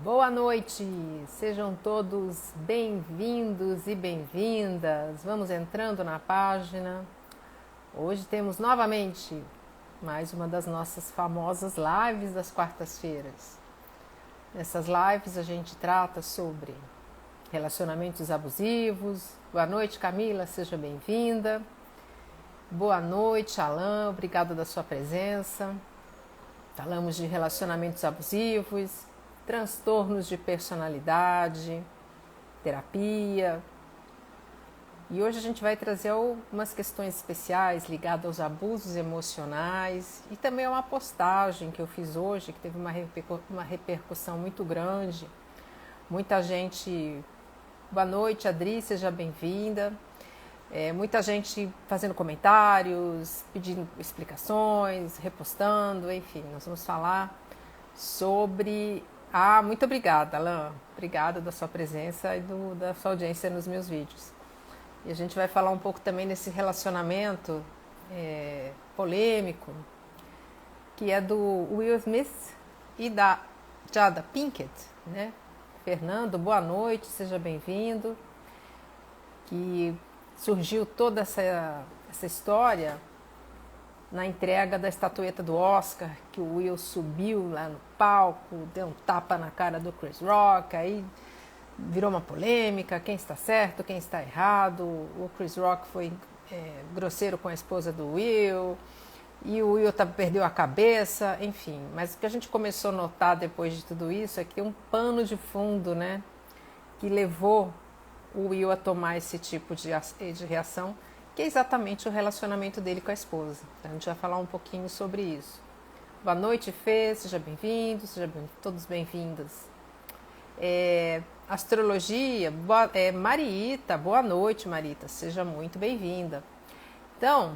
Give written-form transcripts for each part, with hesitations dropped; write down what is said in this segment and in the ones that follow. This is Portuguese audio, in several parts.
Boa noite, sejam todos bem-vindos e bem-vindas. Vamos entrando na página. Hoje temos novamente mais uma das nossas famosas lives das quartas-feiras. Nessas lives a gente trata sobre relacionamentos abusivos. Boa noite, Camila, seja bem-vinda. Boa noite, Alain, obrigada da sua presença. Falamos de relacionamentos abusivos, transtornos de personalidade, terapia. E hoje a gente vai trazer algumas questões especiais ligadas aos abusos emocionais e também uma postagem que eu fiz hoje que teve uma repercussão muito grande. Muita gente... Boa noite, Adri, seja bem-vinda. Muita gente fazendo comentários, pedindo explicações, repostando, enfim, nós vamos falar sobre... muito obrigada, Alain. Obrigada da sua presença e da sua audiência nos meus vídeos. E a gente vai falar um pouco também nesse relacionamento polêmico, que é do Will Smith e da Jada Pinkett, né? Fernando, boa noite, seja bem-vindo. Que surgiu toda essa história na entrega da estatueta do Oscar, que o Will subiu lá no palco, deu um tapa na cara do Chris Rock, aí virou uma polêmica, quem está certo, quem está errado. O Chris Rock foi grosseiro com a esposa do Will, e o Will perdeu a cabeça, enfim. Mas o que a gente começou a notar depois de tudo isso é que tem um pano de fundo, né, que levou o Will a tomar esse tipo de reação, que é exatamente o relacionamento dele com a esposa. Então, a gente vai falar um pouquinho sobre isso. Boa noite, Fê, seja bem-vindo, todos bem-vindos. Astrologia, Marita, boa noite, Marita, seja muito bem-vinda. Então,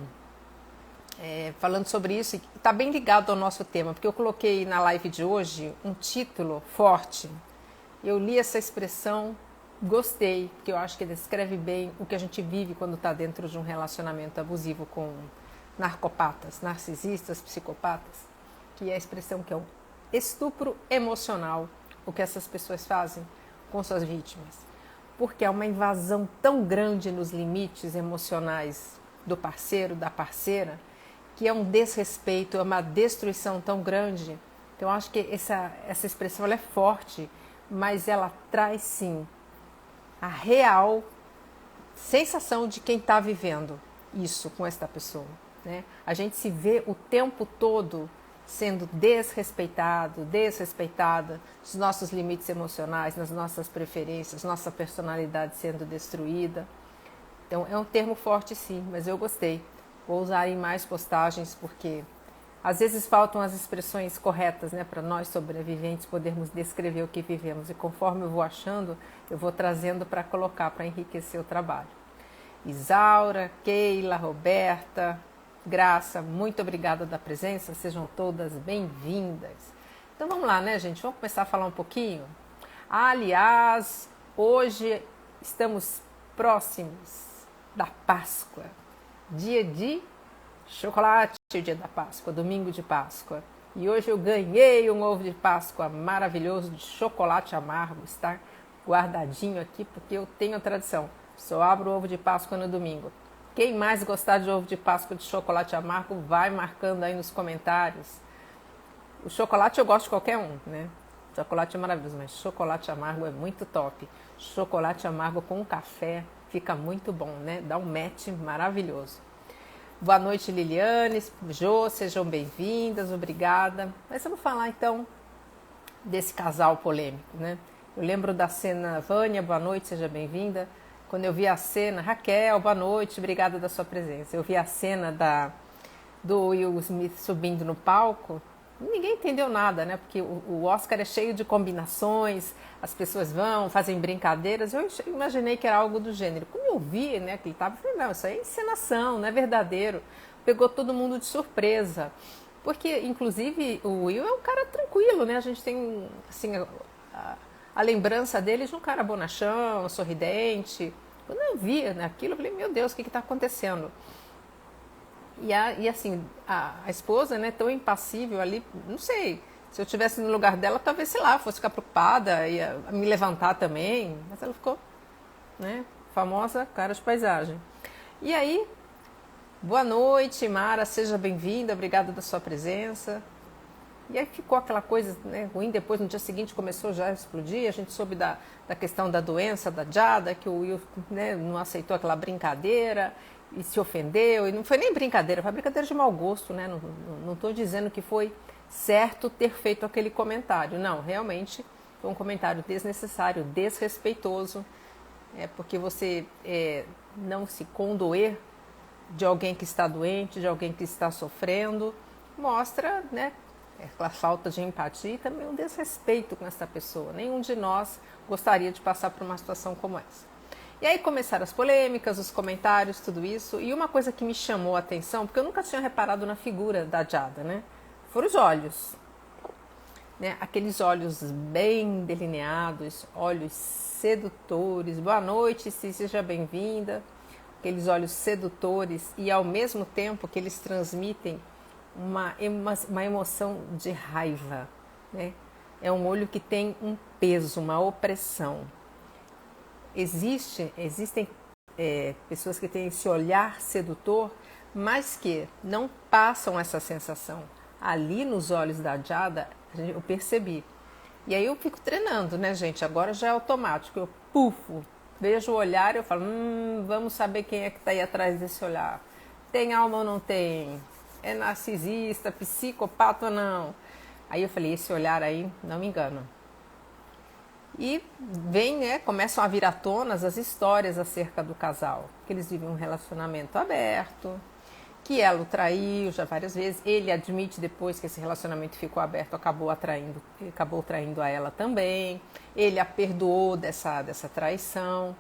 falando sobre isso, está bem ligado ao nosso tema, porque eu coloquei na live de hoje um título forte. Eu li essa expressão, gostei, porque eu acho que descreve bem o que a gente vive quando está dentro de um relacionamento abusivo com narcopatas, narcisistas, psicopatas, que é a expressão que é o estupro emocional, o que essas pessoas fazem com suas vítimas. Porque é uma invasão tão grande nos limites emocionais do parceiro, da parceira, que é um desrespeito, é uma destruição tão grande. Então eu acho que essa expressão ela é forte, mas ela traz sim a real sensação de quem está vivendo isso com esta pessoa, né? A gente se vê o tempo todo sendo desrespeitada, os nossos limites emocionais, nas nossas preferências, nossa personalidade sendo destruída. Então é um termo forte sim, mas eu gostei. Vou usar em mais postagens porque às vezes faltam as expressões corretas, né, para nós sobreviventes podermos descrever o que vivemos. E conforme eu vou achando, eu vou trazendo para colocar, para enriquecer o trabalho. Isaura, Keila, Roberta, Graça, muito obrigada da presença. Sejam todas bem-vindas. Então vamos lá, né, gente? Vamos começar a falar um pouquinho? Aliás, hoje estamos próximos da Páscoa, dia de chocolate, o dia da Páscoa, domingo de Páscoa. E hoje eu ganhei um ovo de Páscoa maravilhoso de chocolate amargo. Está guardadinho aqui porque eu tenho a tradição. Só abro o ovo de Páscoa no domingo. Quem mais gostar de ovo de Páscoa de chocolate amargo, vai marcando aí nos comentários. O chocolate eu gosto de qualquer um, né? Chocolate é maravilhoso, mas chocolate amargo é muito top. Chocolate amargo com café fica muito bom, né? Dá um match maravilhoso. Boa noite, Liliane, Jô, sejam bem-vindas, obrigada. Mas vamos falar então desse casal polêmico, né? Eu lembro da cena, Vânia, boa noite, seja bem-vinda. Quando eu vi a cena, Raquel, boa noite, obrigada da sua presença. Eu vi a cena do Will Smith subindo no palco, ninguém entendeu nada, né? Porque o Oscar é cheio de combinações, as pessoas vão, fazem brincadeiras. Eu imaginei que era algo do gênero. Como eu vi, né, que ele estava, falei, não, isso aí é encenação, não é verdadeiro. Pegou todo mundo de surpresa. Porque, inclusive, o Will é um cara tranquilo, né? A gente tem, assim, a lembrança dele de um cara bonachão, sorridente. Quando eu vi aquilo, eu falei, meu Deus, o que está acontecendo? E assim, a esposa, né, tão impassível ali, não sei Se eu tivesse no lugar dela, talvez, sei lá, fosse ficar preocupada, ia me levantar também. Mas ela ficou, né? Famosa cara de paisagem. E aí, boa noite, Mara, seja bem-vinda, obrigada da sua presença. E aí ficou aquela coisa, né, ruim, depois no dia seguinte começou já a explodir, a gente soube da questão da doença da Jada, que o Will, né, não aceitou aquela brincadeira e se ofendeu, e não foi nem brincadeira, foi brincadeira de mau gosto, né, não estou dizendo que foi certo ter feito aquele comentário, não, realmente foi um comentário desnecessário, desrespeitoso, porque você não se condoer de alguém que está doente, de alguém que está sofrendo, mostra, né, aquela falta de empatia e também um desrespeito com essa pessoa. Nenhum de nós gostaria de passar por uma situação como essa. E aí começaram as polêmicas, os comentários, tudo isso. E uma coisa que me chamou a atenção, porque eu nunca tinha reparado na figura da Jada, né? Foram os olhos. Né? Aqueles olhos bem delineados, olhos sedutores. Boa noite, seja bem-vinda. Aqueles olhos sedutores e ao mesmo tempo que eles transmitem uma emoção de raiva, né? É um olho que tem um peso, uma opressão. Existem pessoas que têm esse olhar sedutor, mas que não passam essa sensação. Ali nos olhos da Jada, eu percebi. E aí eu fico treinando, né, gente? Agora já é automático. Eu pufo, vejo o olhar e eu falo, vamos saber quem é que está aí atrás desse olhar. Tem alma ou não tem? É narcisista, psicopata ou não? Aí eu falei, esse olhar aí, não me engano. E vem, né, começam a vir à tona as histórias acerca do casal. Que eles vivem um relacionamento aberto, que ela o traiu já várias vezes. Ele admite depois que esse relacionamento ficou aberto, acabou traindo a ela também. Ele a perdoou dessa traição.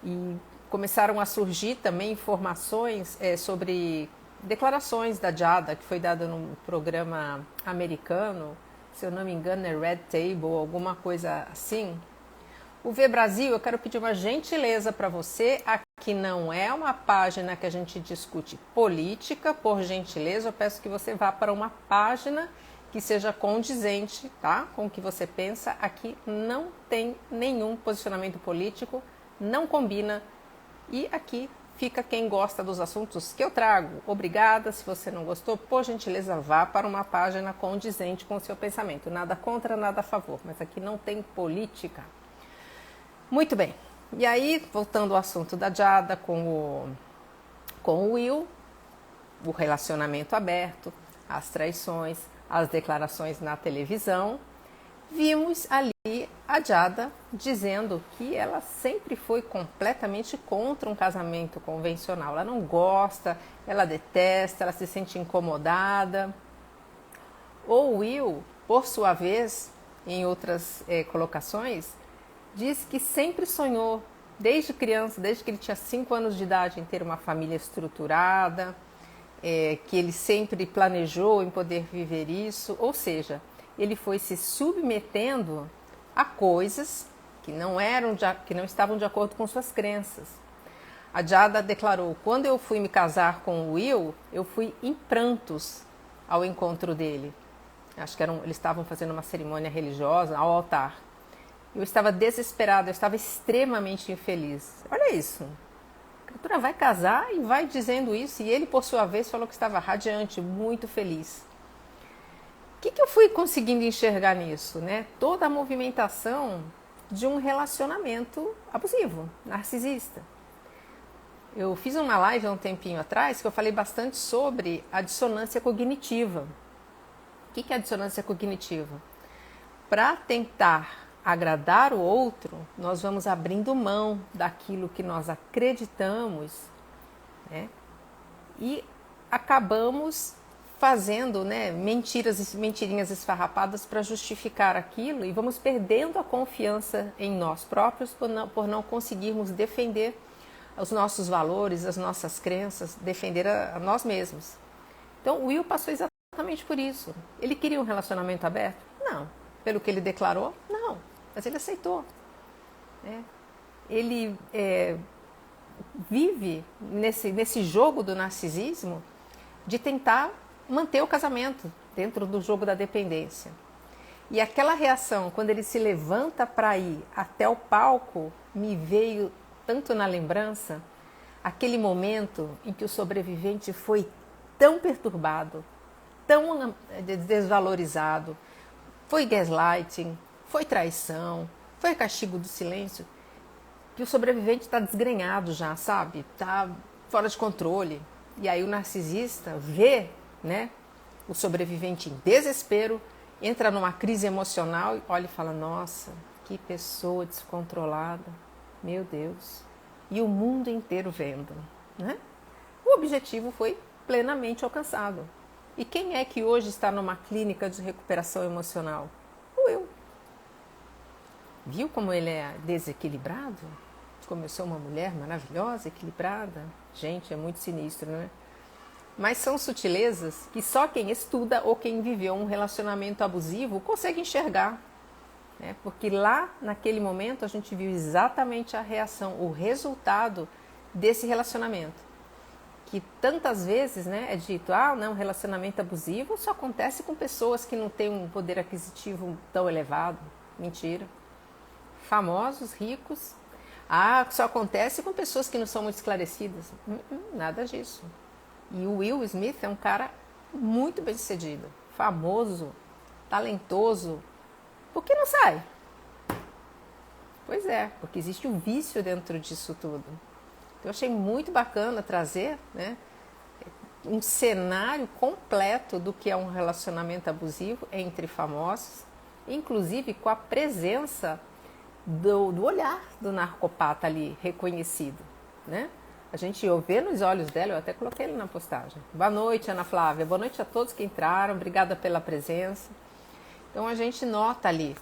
E começaram a surgir também informações sobre declarações da Jada, que foi dada num programa americano, se eu não me engano é Red Table, alguma coisa assim. O V Brasil, eu quero pedir uma gentileza para você, aqui não é uma página que a gente discute política, por gentileza, eu peço que você vá para uma página que seja condizente, tá? Com o que você pensa. Aqui não tem nenhum posicionamento político, não combina, e aqui fica quem gosta dos assuntos que eu trago. Obrigada. Se você não gostou, por gentileza, vá para uma página condizente com o seu pensamento. Nada contra, nada a favor. Mas aqui não tem política. Muito bem. E aí, voltando ao assunto da Jada com o Will, o relacionamento aberto, as traições, as declarações na televisão, vimos ali a Jada dizendo que ela sempre foi completamente contra um casamento convencional. Ela não gosta, ela detesta, ela se sente incomodada. O Will, por sua vez, em outras colocações, diz que sempre sonhou, desde criança, desde que ele tinha 5 anos de idade, em ter uma família estruturada, que ele sempre planejou em poder viver isso. Ou seja, ele foi se submetendo a coisas que não estavam de acordo com suas crenças. A Jada declarou: quando eu fui me casar com o Will, eu fui em prantos ao encontro dele. Acho que eles estavam fazendo uma cerimônia religiosa ao altar. Eu estava desesperada, eu estava extremamente infeliz. Olha isso. A criatura vai casar e vai dizendo isso, e ele, por sua vez, falou que estava radiante, muito feliz. O que eu fui conseguindo enxergar nisso, né? Toda a movimentação de um relacionamento abusivo, narcisista. Eu fiz uma live há um tempinho atrás que eu falei bastante sobre a dissonância cognitiva. O que é a dissonância cognitiva? Para tentar agradar o outro, nós vamos abrindo mão daquilo que nós acreditamos, né? E acabamos fazendo, né, mentirinhas esfarrapadas para justificar aquilo, e vamos perdendo a confiança em nós próprios por não conseguirmos defender os nossos valores, as nossas crenças, defender a nós mesmos. Então o Will passou exatamente por isso. Ele queria um relacionamento aberto? Não. Pelo que ele declarou? Não. Mas ele aceitou. Né? Ele vive nesse jogo do narcisismo de tentar manter o casamento dentro do jogo da dependência. E aquela reação, quando ele se levanta para ir até o palco, me veio tanto na lembrança aquele momento em que o sobrevivente foi tão perturbado, tão desvalorizado, foi gaslighting, foi traição, foi castigo do silêncio, que o sobrevivente está desgrenhado já, sabe? Está fora de controle. E aí o narcisista vê, né, o sobrevivente em desespero, entra numa crise emocional e olha e fala, nossa, que pessoa descontrolada, meu Deus. E o mundo inteiro vendo, né? O objetivo foi plenamente alcançado. E quem é que hoje está numa clínica de recuperação emocional? O eu. Viu como ele é desequilibrado? Como eu sou uma mulher maravilhosa, equilibrada? Gente, é muito sinistro, né? Mas são sutilezas que só quem estuda ou quem viveu um relacionamento abusivo consegue enxergar. Né? Porque lá, naquele momento, a gente viu exatamente a reação, o resultado desse relacionamento. Que tantas vezes, né, é dito, não, relacionamento abusivo só acontece com pessoas que não têm um poder aquisitivo tão elevado. Mentira. Famosos, ricos. Só acontece com pessoas que não são muito esclarecidas. Nada disso. E o Will Smith é um cara muito bem sucedido, famoso, talentoso. Por que não sai? Pois é, porque existe um vício dentro disso tudo. Eu achei muito bacana trazer, né, um cenário completo do que é um relacionamento abusivo entre famosos, inclusive com a presença do olhar do narcopata ali reconhecido, né? A gente vê nos olhos dela, eu até coloquei ele na postagem. Boa noite, Ana Flávia. Boa noite a todos que entraram. Obrigada pela presença. Então a gente nota ali.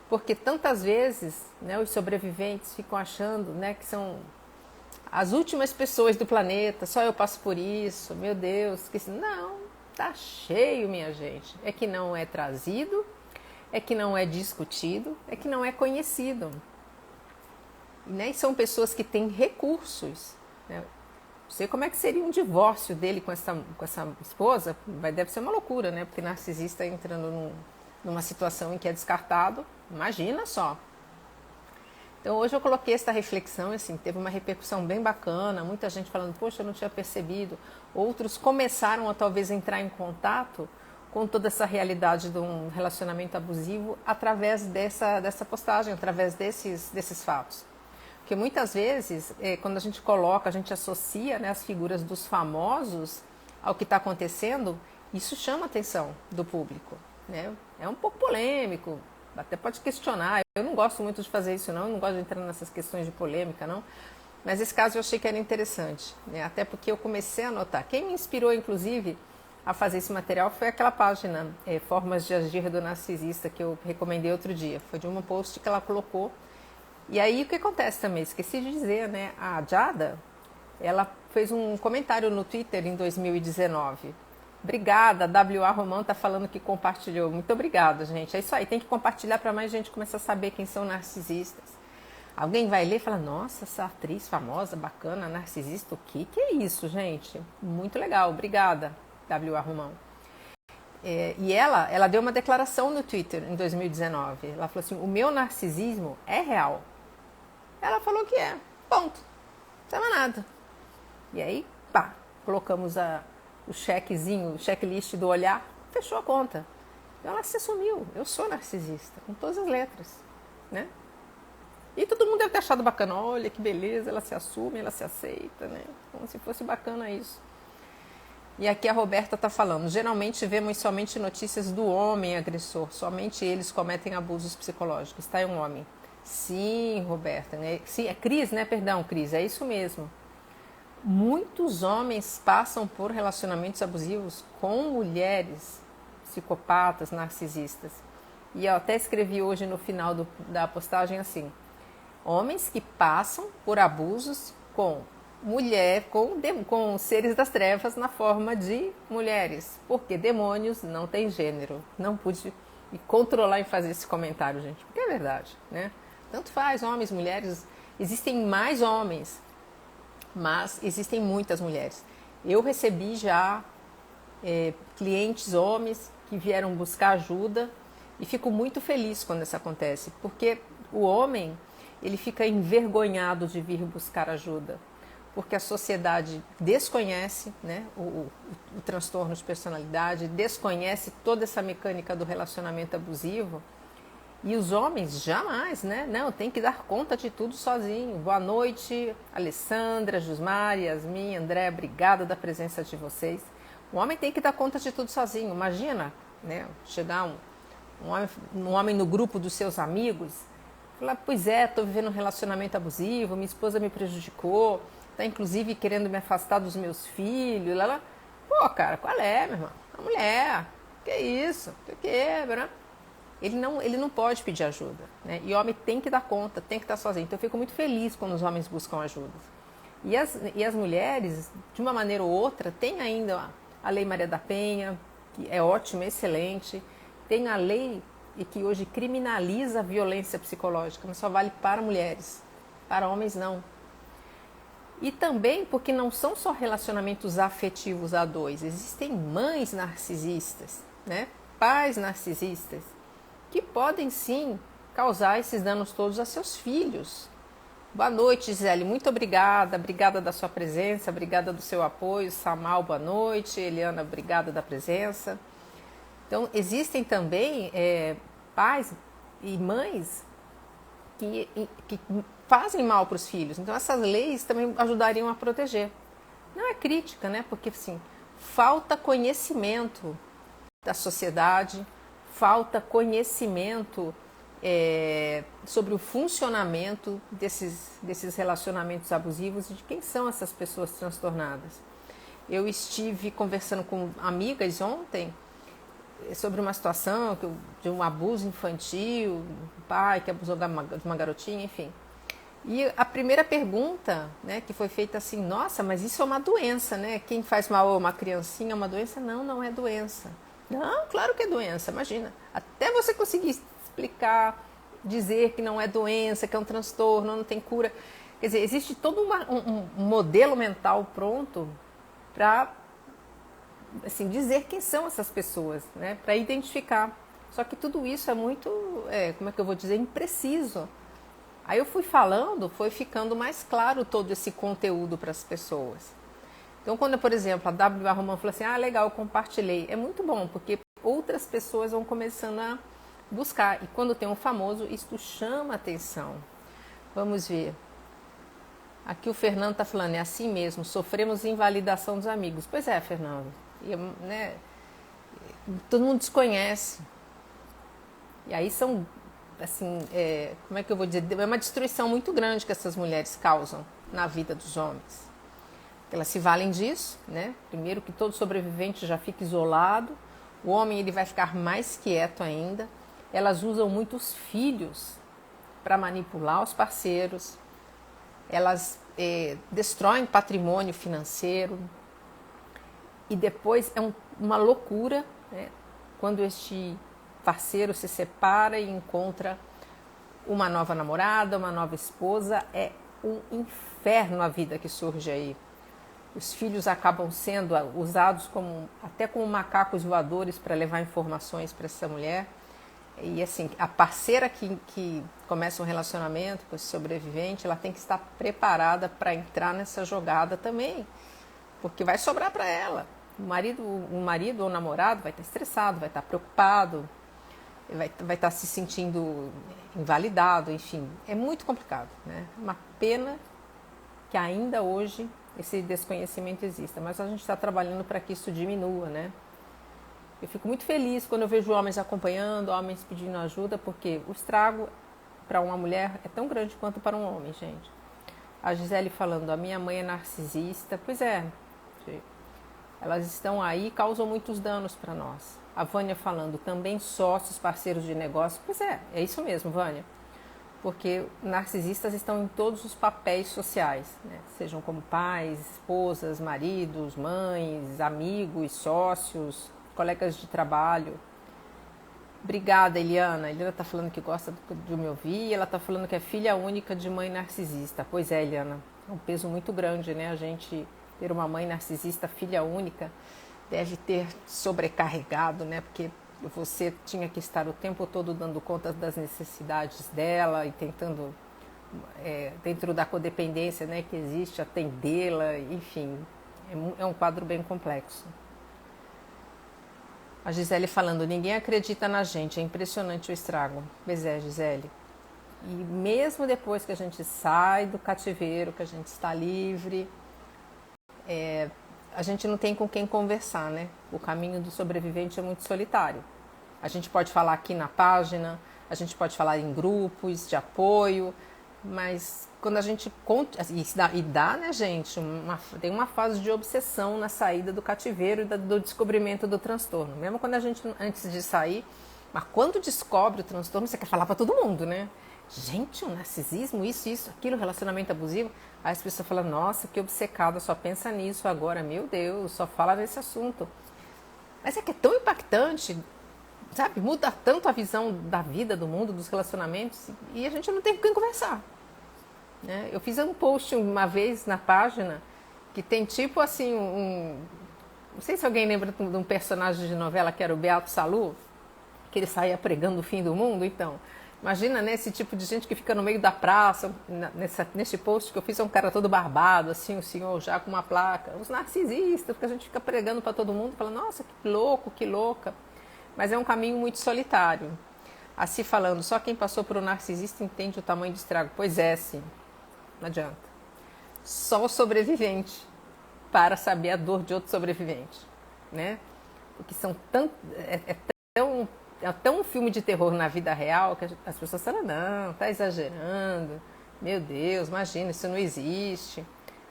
Porque tantas vezes, né, os sobreviventes ficam achando, né, que são as últimas pessoas do planeta. Só eu passo por isso. Meu Deus. Não, tá cheio, minha gente. É que não é trazido, é que não é discutido, é que não é conhecido. Né? E são pessoas que têm recursos. Né? Não sei como é que seria um divórcio dele com essa esposa. Deve ser uma loucura, né? Porque narcisista entrando numa situação em que é descartado. Imagina só. Então hoje eu coloquei essa reflexão, assim, teve uma repercussão bem bacana. Muita gente falando, poxa, eu não tinha percebido. Outros começaram a talvez entrar em contato com toda essa realidade de um relacionamento abusivo através dessa postagem, através desses fatos. Porque muitas vezes, quando a gente coloca, a gente associa, né, as figuras dos famosos ao que está acontecendo, isso chama a atenção do público. Né? É um pouco polêmico, até pode questionar. Eu não gosto muito de fazer isso, não. Eu não gosto de entrar nessas questões de polêmica, não. Mas esse caso eu achei que era interessante. Né? Até porque eu comecei a notar. Quem me inspirou, inclusive, a fazer esse material foi aquela página, Formas de Agir do Narcisista, que eu recomendei outro dia. Foi de uma post que ela colocou. E aí o que acontece também, esqueci de dizer, né? A Jada, ela fez um comentário no Twitter em 2019. Obrigada, W.A. Romão tá falando que compartilhou. Muito obrigada, gente. É isso aí, tem que compartilhar para mais gente começar a saber quem são narcisistas. Alguém vai ler e fala, nossa, essa atriz famosa, bacana, narcisista, o que é isso, gente? Muito legal, obrigada, W.A. Romão. E ela deu uma declaração no Twitter em 2019. Ela falou assim, o meu narcisismo é real. Ela falou que é, ponto, não tem mais nada. E aí, pá, colocamos o chequezinho, o checklist do olhar, fechou a conta. Então ela se assumiu, eu sou narcisista, com todas as letras, né? E todo mundo deve ter achado bacana, olha que beleza, ela se assume, ela se aceita, né? Como se fosse bacana isso. E aqui a Roberta está falando, geralmente vemos somente notícias do homem agressor, somente eles cometem abusos psicológicos, tá? É um homem. Sim, Roberta, né? Sim, é Cris, né? Perdão, Cris, é isso mesmo. Muitos homens passam por relacionamentos abusivos com mulheres psicopatas, narcisistas. E eu até escrevi hoje no final da postagem assim, homens que passam por abusos com com seres das trevas na forma de mulheres, porque demônios não têm gênero. Não pude me controlar em fazer esse comentário, gente, porque é verdade, né? Tanto faz, homens, mulheres, existem mais homens, mas existem muitas mulheres. Eu recebi já clientes homens que vieram buscar ajuda E fico muito feliz quando isso acontece, porque o homem, ele fica envergonhado de vir buscar ajuda, porque a sociedade desconhece, né, o transtorno de personalidade, desconhece toda essa mecânica do relacionamento abusivo. E os homens jamais, né? Não, tem que dar conta de tudo sozinho. Boa noite, Alessandra, Jusmar, Yasmin, André, obrigada da presença de vocês. O homem tem que dar conta de tudo sozinho. Imagina, né? Chegar um homem no grupo dos seus amigos, falar, pois é, estou vivendo um relacionamento abusivo, minha esposa me prejudicou, está inclusive querendo me afastar dos meus filhos. Lá. Pô, cara, qual é, meu irmão? A mulher, que isso? Que é, né? Ele não pode pedir ajuda, né? E o homem tem que dar conta, tem que estar sozinho. Então eu fico muito feliz quando os homens buscam ajuda. E as mulheres, de uma maneira ou outra, tem ainda a Lei Maria da Penha, que é ótima, excelente. Tem a lei que hoje criminaliza a violência psicológica, mas só vale para mulheres, para homens não. E também porque não são só relacionamentos afetivos a dois, existem mães narcisistas, né? Pais narcisistas, que podem sim causar esses danos todos a seus filhos. Boa noite, Gisele, muito obrigada da sua presença, obrigada do seu apoio. Samal, boa noite. Eliana, obrigada da presença. Então, existem também pais e mães que fazem mal para os filhos. Então, essas leis também ajudariam a proteger. Não é crítica, né? Porque, assim, falta conhecimento da sociedade, falta conhecimento sobre o funcionamento desses relacionamentos abusivos e de quem são essas pessoas transtornadas. Eu estive conversando com amigas ontem sobre uma situação de um abuso infantil, um pai que abusou de uma garotinha, enfim. E a primeira pergunta, né, que foi feita assim, nossa, mas isso é uma doença, né? Quem faz mal a uma criancinha é uma doença? Não, não é doença. Não, claro que é doença, imagina. Até você conseguir explicar, dizer que não é doença, que é um transtorno, não tem cura. Quer dizer, existe todo um modelo mental pronto para assim, dizer quem são essas pessoas, né? Para identificar. Só que tudo isso é muito, como é que eu vou dizer, impreciso. Aí eu fui falando, foi ficando mais claro todo esse conteúdo para as pessoas. Então, quando, por exemplo, a W.A. Romão falou assim, legal, eu compartilhei. É muito bom, porque outras pessoas vão começando a buscar. E quando tem um famoso, isso chama atenção. Vamos ver. Aqui o Fernando está falando, é assim mesmo, sofremos invalidação dos amigos. Pois é, Fernando. E, né, todo mundo desconhece. E aí são, assim, como é que eu vou dizer? É uma destruição muito grande que essas mulheres causam na vida dos homens. Elas se valem disso, né? Primeiro que todo sobrevivente já fica isolado, o homem ele vai ficar mais quieto ainda. Elas usam muito os filhos para manipular os parceiros, elas destroem patrimônio financeiro e depois é uma loucura, né? Quando este parceiro se separa e encontra uma nova namorada, uma nova esposa, é um inferno a vida que surge aí. Os filhos acabam sendo usados até como macacos voadores para levar informações para essa mulher. E assim, a parceira que começa um relacionamento com esse sobrevivente, ela tem que estar preparada para entrar nessa jogada também, porque vai sobrar para ela. O marido ou o namorado vai estar estressado, vai estar preocupado, vai estar se sentindo invalidado, enfim. É muito complicado, né? Uma pena que ainda hoje esse desconhecimento exista, mas a gente está trabalhando para que isso diminua, né? Eu fico muito feliz quando eu vejo homens acompanhando, homens pedindo ajuda, porque o estrago para uma mulher é tão grande quanto para um homem, gente. A Gisele falando, a minha mãe é narcisista. Pois é, elas estão aí e causam muitos danos para nós. A Vânia falando, também sócios, parceiros de negócio. Pois é isso mesmo, Vânia. Porque narcisistas estão em todos os papéis sociais, né? Sejam como pais, esposas, maridos, mães, amigos, sócios, colegas de trabalho. Obrigada, Eliana. A Eliana está falando que gosta de me ouvir. Ela está falando que é filha única de mãe narcisista. Pois é, Eliana. É um peso muito grande, né? A gente ter uma mãe narcisista, filha única, deve ter sobrecarregado, né? Porque você tinha que estar o tempo todo dando conta das necessidades dela e tentando, dentro da codependência, né, que existe, atendê-la, enfim, é um quadro bem complexo. A Gisele falando, ninguém acredita na gente, é impressionante o estrago. Pois é, Gisele. E mesmo depois que a gente sai do cativeiro, que a gente está livre, a gente não tem com quem conversar, né? O caminho do sobrevivente é muito solitário. A gente pode falar aqui na página, a gente pode falar em grupos de apoio, mas quando a gente conta, e dá, né, gente, tem uma fase de obsessão na saída do cativeiro e do descobrimento do transtorno. Mesmo quando a gente, antes de sair, mas quando descobre o transtorno, você quer falar para todo mundo, né? Gente, o narcisismo, isso, aquilo, relacionamento abusivo. Aí as pessoas falam, nossa, que obcecada, só pensa nisso agora, meu Deus, só fala nesse assunto. Mas é que é tão impactante, sabe? Muda tanto a visão da vida, do mundo, dos relacionamentos, e a gente não tem com quem conversar. Né? Eu fiz um post uma vez na página que tem tipo assim, não sei se alguém lembra de um personagem de novela que era o Beato Salu, que ele saía pregando o fim do mundo, então... Imagina, né, esse tipo de gente que fica no meio da praça, nesse post que eu fiz, é um cara todo barbado, assim, o senhor já com uma placa. Os narcisistas, porque a gente fica pregando para todo mundo, fala, nossa, que louco, que louca. Mas é um caminho muito solitário. Assim falando, só quem passou por um narcisista entende o tamanho do estrago. Pois é, sim, não adianta. Só o sobrevivente para saber a dor de outro sobrevivente, né? Porque são é tão um filme de terror na vida real que as pessoas falam, não, tá exagerando, meu Deus, imagina, isso não existe.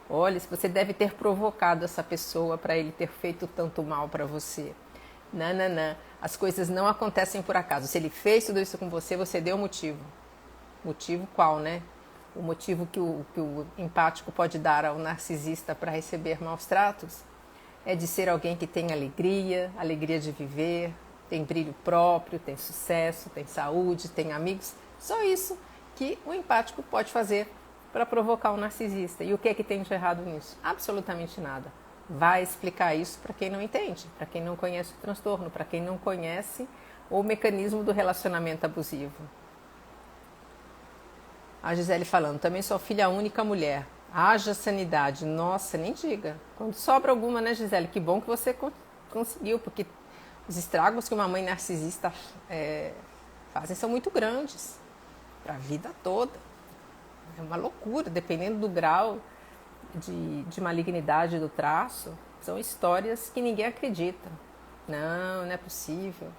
Olha, você deve ter provocado essa pessoa para ele ter feito tanto mal para você. Não, não, não, as coisas não acontecem por acaso. Se ele fez tudo isso com você, você deu motivo. Motivo qual, né? O motivo que o empático pode dar ao narcisista para receber maus tratos é de ser alguém que tem alegria de viver, tem brilho próprio, tem sucesso, tem saúde, tem amigos. Só isso que o empático pode fazer para provocar o narcisista. E o que é que tem de errado nisso? Absolutamente nada. Vai explicar isso para quem não entende, para quem não conhece o transtorno, para quem não conhece o mecanismo do relacionamento abusivo. A Gisele falando, também sou filha única mulher. Haja sanidade. Nossa, nem diga. Quando sobra alguma, né, Gisele? Que bom que você conseguiu, porque os estragos que uma mãe narcisista fazem são muito grandes para a vida toda. É uma loucura, dependendo do grau de malignidade do traço. São histórias que ninguém acredita. Não, não é possível.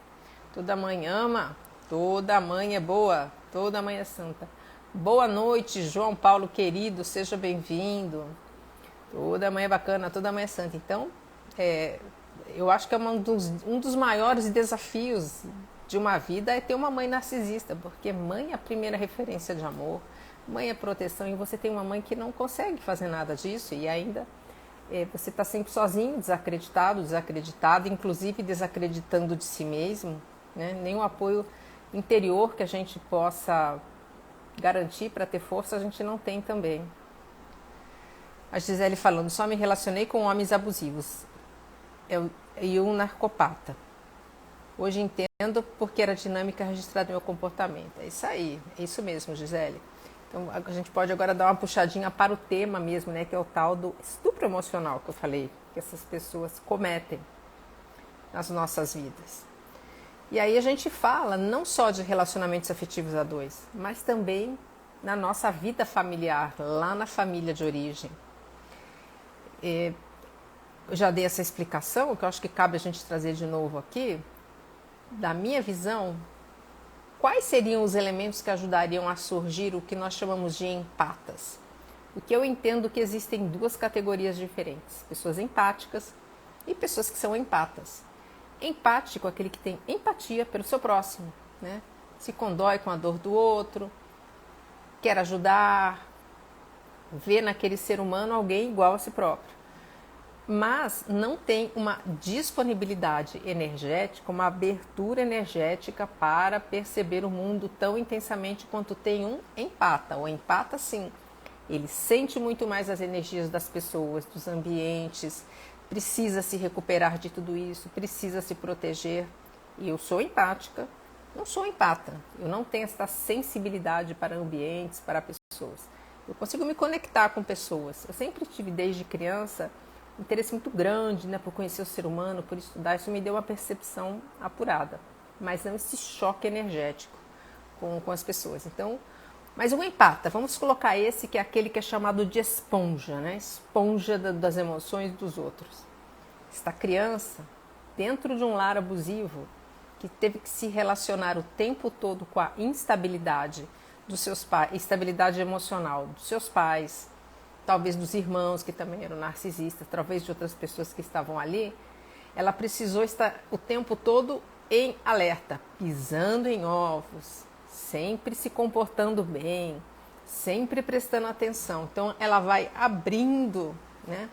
Toda mãe ama, toda mãe é boa, toda mãe é santa. Boa noite, João Paulo querido, seja bem-vindo. Toda mãe é bacana, toda mãe é santa. Então, eu acho que um dos maiores desafios de uma vida é ter uma mãe narcisista, porque mãe é a primeira referência de amor, mãe é proteção, e você tem uma mãe que não consegue fazer nada disso, e ainda você está sempre sozinho, desacreditado, inclusive desacreditando de si mesmo, né? Nenhum apoio interior que a gente possa garantir para ter força a gente não tem também. A Gisele falando, só me relacionei com homens abusivos e um narcopata. Hoje entendo porque era dinâmica registrada no meu comportamento. É isso aí, é isso mesmo, Gisele. Então a gente pode agora dar uma puxadinha para o tema mesmo, né, que é o tal do estupro emocional que eu falei, que essas pessoas cometem nas nossas vidas. E aí a gente fala não só de relacionamentos afetivos a dois, mas também na nossa vida familiar, lá na família de origem. Eu já dei essa explicação, que eu acho que cabe a gente trazer de novo aqui. Da minha visão, quais seriam os elementos que ajudariam a surgir o que nós chamamos de empatas? O que eu entendo que existem duas categorias diferentes, pessoas empáticas e pessoas que são empatas. Empático é aquele que tem empatia pelo seu próximo, né? Se condói com a dor do outro, quer ajudar, vê naquele ser humano alguém igual a si próprio. Mas não tem uma disponibilidade energética, uma abertura energética para perceber o mundo tão intensamente quanto tem um empata. O empata, sim, ele sente muito mais as energias das pessoas, dos ambientes, precisa se recuperar de tudo isso, precisa se proteger. eu sou empática, não sou empata. Eu não tenho essa sensibilidade para ambientes, para pessoas. Eu consigo me conectar com pessoas. Eu sempre tive, desde criança, um interesse muito grande, né, por conhecer o ser humano, por estudar. Isso me deu uma percepção apurada, mas não esse choque energético com as pessoas. Então, mas o empata, vamos colocar esse que é aquele que é chamado de esponja, né? Esponja das emoções dos outros. Esta criança, dentro de um lar abusivo, que teve que se relacionar o tempo todo com a instabilidade dos seus pais, instabilidade emocional dos seus pais, talvez dos irmãos que também eram narcisistas, talvez de outras pessoas que estavam ali, ela precisou estar o tempo todo em alerta, pisando em ovos, sempre se comportando bem, sempre prestando atenção. Então ela vai abrindo, né,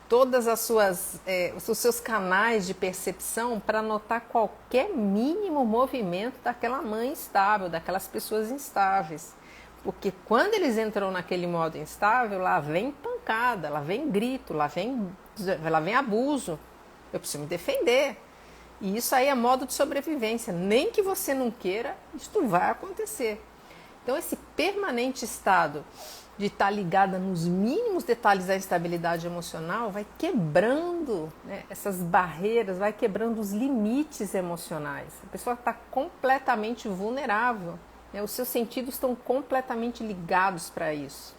todas os seus canais de percepção para notar qualquer mínimo movimento daquela mãe instável, daquelas pessoas instáveis. Porque quando eles entram naquele modo instável, lá vem pancada, lá vem grito, lá vem abuso. Eu preciso me defender. E isso aí é modo de sobrevivência. Nem que você não queira, isto vai acontecer. Então esse permanente estado de estar ligada nos mínimos detalhes da instabilidade emocional vai quebrando, né, essas barreiras, vai quebrando os limites emocionais. A pessoa está completamente vulnerável, né, os seus sentidos estão completamente ligados para isso.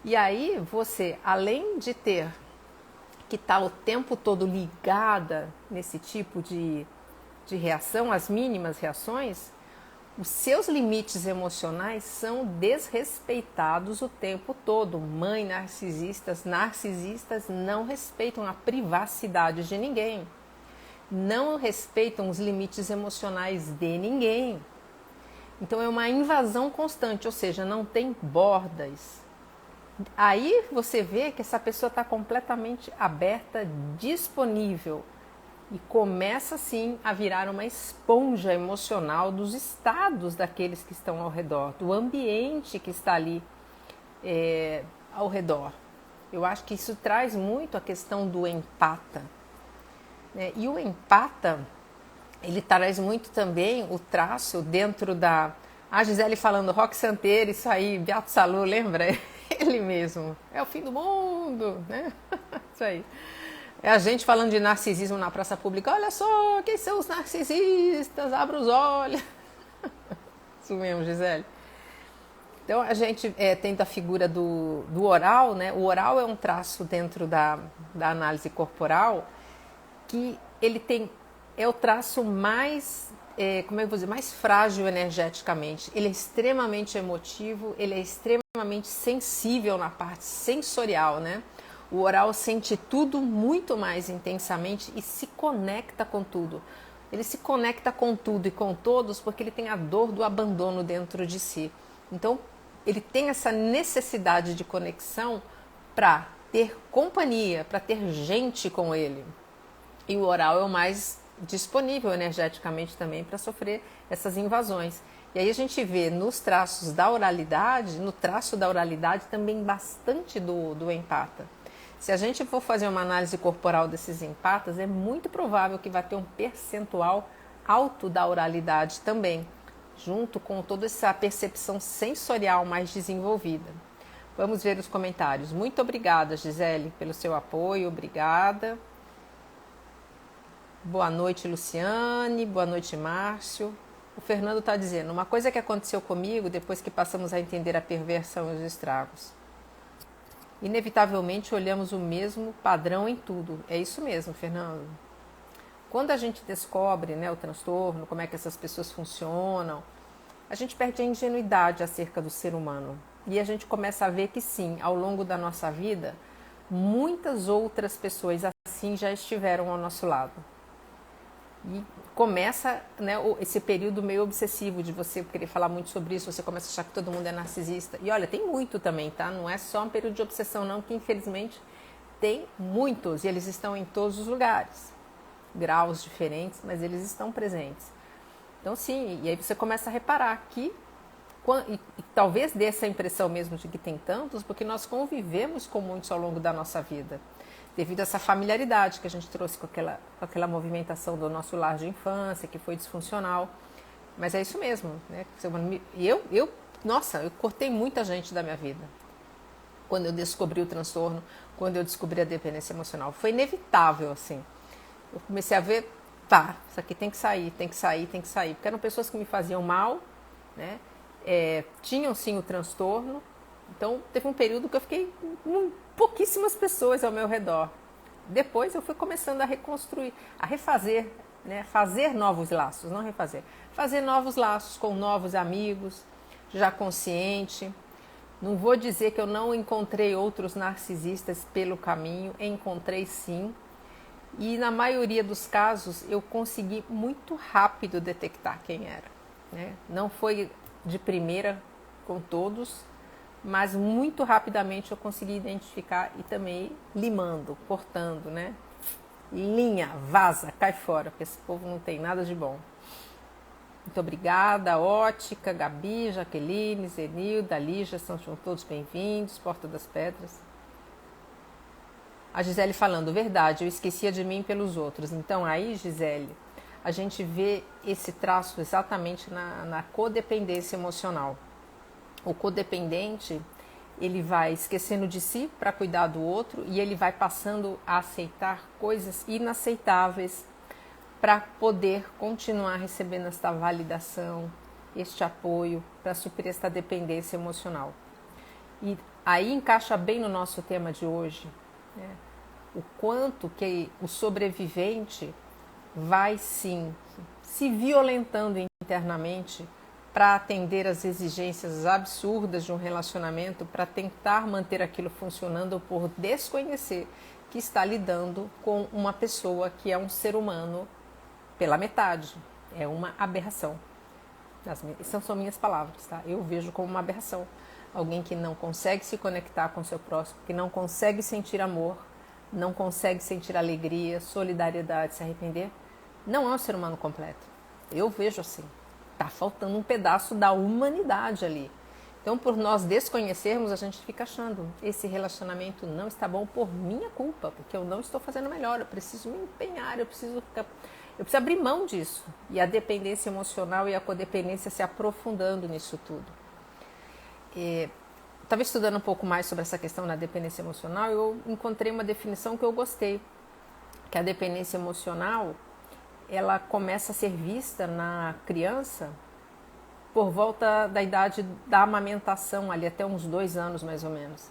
E aí você, além de ter que estar o tempo todo ligada nesse tipo de reação, as mínimas reações, os seus limites emocionais são desrespeitados o tempo todo. Mães narcisistas não respeitam a privacidade de ninguém. Não respeitam os limites emocionais de ninguém. Então é uma invasão constante, ou seja, não tem bordas. Aí você vê que essa pessoa está completamente aberta, disponível. E começa assim a virar uma esponja emocional dos estados daqueles que estão ao redor, do ambiente que está ali ao redor. Eu acho que isso traz muito a questão do empata, né? E o empata, ele traz muito também o traço dentro da... A Gisele falando Roque Santeiro, isso aí, Beato Salu, lembra? Ele mesmo, é o fim do mundo, né? Isso aí. É a gente falando de narcisismo na praça pública. Olha só, quem são os narcisistas? Abra os olhos. Isso mesmo, Gisele. Então, a gente tem a figura do oral, né? O oral é um traço dentro da análise corporal que ele é o traço mais, como eu vou dizer, mais frágil energeticamente. Ele é extremamente emotivo, ele é extremamente sensível na parte sensorial, né? O oral sente tudo muito mais intensamente e se conecta com tudo. Ele se conecta com tudo e com todos porque ele tem a dor do abandono dentro de si. Então, ele tem essa necessidade de conexão para ter companhia, para ter gente com ele. E o oral é o mais disponível energeticamente também para sofrer essas invasões. E aí a gente vê nos traços da oralidade, no traço da oralidade também bastante do empata. Se a gente for fazer uma análise corporal desses empatas, é muito provável que vai ter um percentual alto da oralidade também, junto com toda essa percepção sensorial mais desenvolvida. Vamos ver os comentários. Muito obrigada, Gisele, pelo seu apoio, obrigada. Boa noite, Luciane, boa noite, Márcio. O Fernando está dizendo, uma coisa que aconteceu comigo depois que passamos a entender a perversão e os estragos. Inevitavelmente olhamos o mesmo padrão em tudo. É isso mesmo, Fernando. Quando a gente descobre, né, o transtorno, como é que essas pessoas funcionam, a gente perde a ingenuidade acerca do ser humano. E a gente começa a ver que sim, ao longo da nossa vida, muitas outras pessoas assim já estiveram ao nosso lado. E começa, né, esse período meio obsessivo de você querer falar muito sobre isso, você começa a achar que todo mundo é narcisista. E olha, tem muito também, tá? Não é só um período de obsessão não, que infelizmente tem muitos e eles estão em todos os lugares. Graus diferentes, mas eles estão presentes. Então sim, e aí você começa a reparar que, e talvez dê essa impressão mesmo de que tem tantos, porque nós convivemos com muitos ao longo da nossa vida. devido a essa familiaridade que a gente trouxe com aquela movimentação do nosso lar de infância, que foi disfuncional. Mas é isso mesmo, né? E nossa, eu cortei muita gente da minha vida. Quando eu descobri o transtorno, quando eu descobri a dependência emocional. Foi inevitável, assim. Eu comecei a ver, tá, isso aqui tem que sair, tem que sair, tem que sair. Porque eram pessoas que me faziam mal, né? Tinham sim o transtorno. Então, teve um período que eu fiquei com pouquíssimas pessoas ao meu redor. Depois eu fui começando a reconstruir, a refazer, né? Fazer novos laços, não refazer. Fazer novos laços com novos amigos, já consciente. Não vou dizer que eu não encontrei outros narcisistas pelo caminho, encontrei sim. E na maioria dos casos eu consegui muito rápido detectar quem era, né? Não foi de primeira com todos, mas muito rapidamente eu consegui identificar e também limando, cortando, né? Linha, vaza, cai fora, porque esse povo não tem nada de bom. Muito obrigada, Ótica, Gabi, Jaqueline, Zenilda, Lígia, são todos bem-vindos, Porta das Pedras. A Gisele falando, verdade, eu esquecia de mim pelos outros. Então aí, Gisele, a gente vê esse traço exatamente na codependência emocional. O codependente, ele vai esquecendo de si para cuidar do outro e ele vai passando a aceitar coisas inaceitáveis para poder continuar recebendo esta validação, este apoio, para suprir esta dependência emocional. E aí encaixa bem no nosso tema de hoje, né? O quanto que o sobrevivente vai sim se violentando internamente para atender às exigências absurdas de um relacionamento, para tentar manter aquilo funcionando por desconhecer que está lidando com uma pessoa que é um ser humano pela metade. É uma aberração. Essas são minhas palavras, tá? Eu vejo como uma aberração. Alguém que não consegue se conectar com o seu próximo, que não consegue sentir amor, não consegue sentir alegria, solidariedade, se arrepender, não é um ser humano completo. Eu vejo assim. Está faltando um pedaço da humanidade ali. Então, por nós desconhecermos, a gente fica achando esse relacionamento não está bom por minha culpa, porque eu não estou fazendo melhor, eu preciso me empenhar, eu preciso abrir mão disso. E a dependência emocional e a codependência se aprofundando nisso tudo. Estava estudando um pouco mais sobre essa questão da dependência emocional e eu encontrei uma definição que eu gostei, que a dependência emocional ela começa a ser vista na criança por volta da idade da amamentação, ali até uns 2 anos mais ou menos.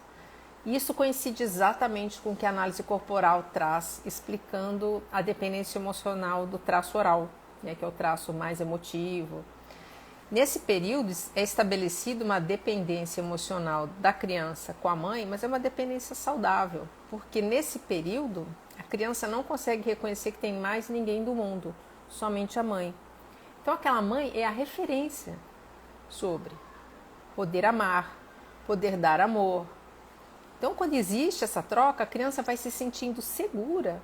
E isso coincide exatamente com o que a análise corporal traz, explicando a dependência emocional do traço oral, né, que é o traço mais emotivo. Nesse período é estabelecida uma dependência emocional da criança com a mãe, mas é uma dependência saudável, porque nesse período a criança não consegue reconhecer que tem mais ninguém do mundo, somente a mãe. Então aquela mãe é a referência sobre poder amar, poder dar amor. Então quando existe essa troca, a criança vai se sentindo segura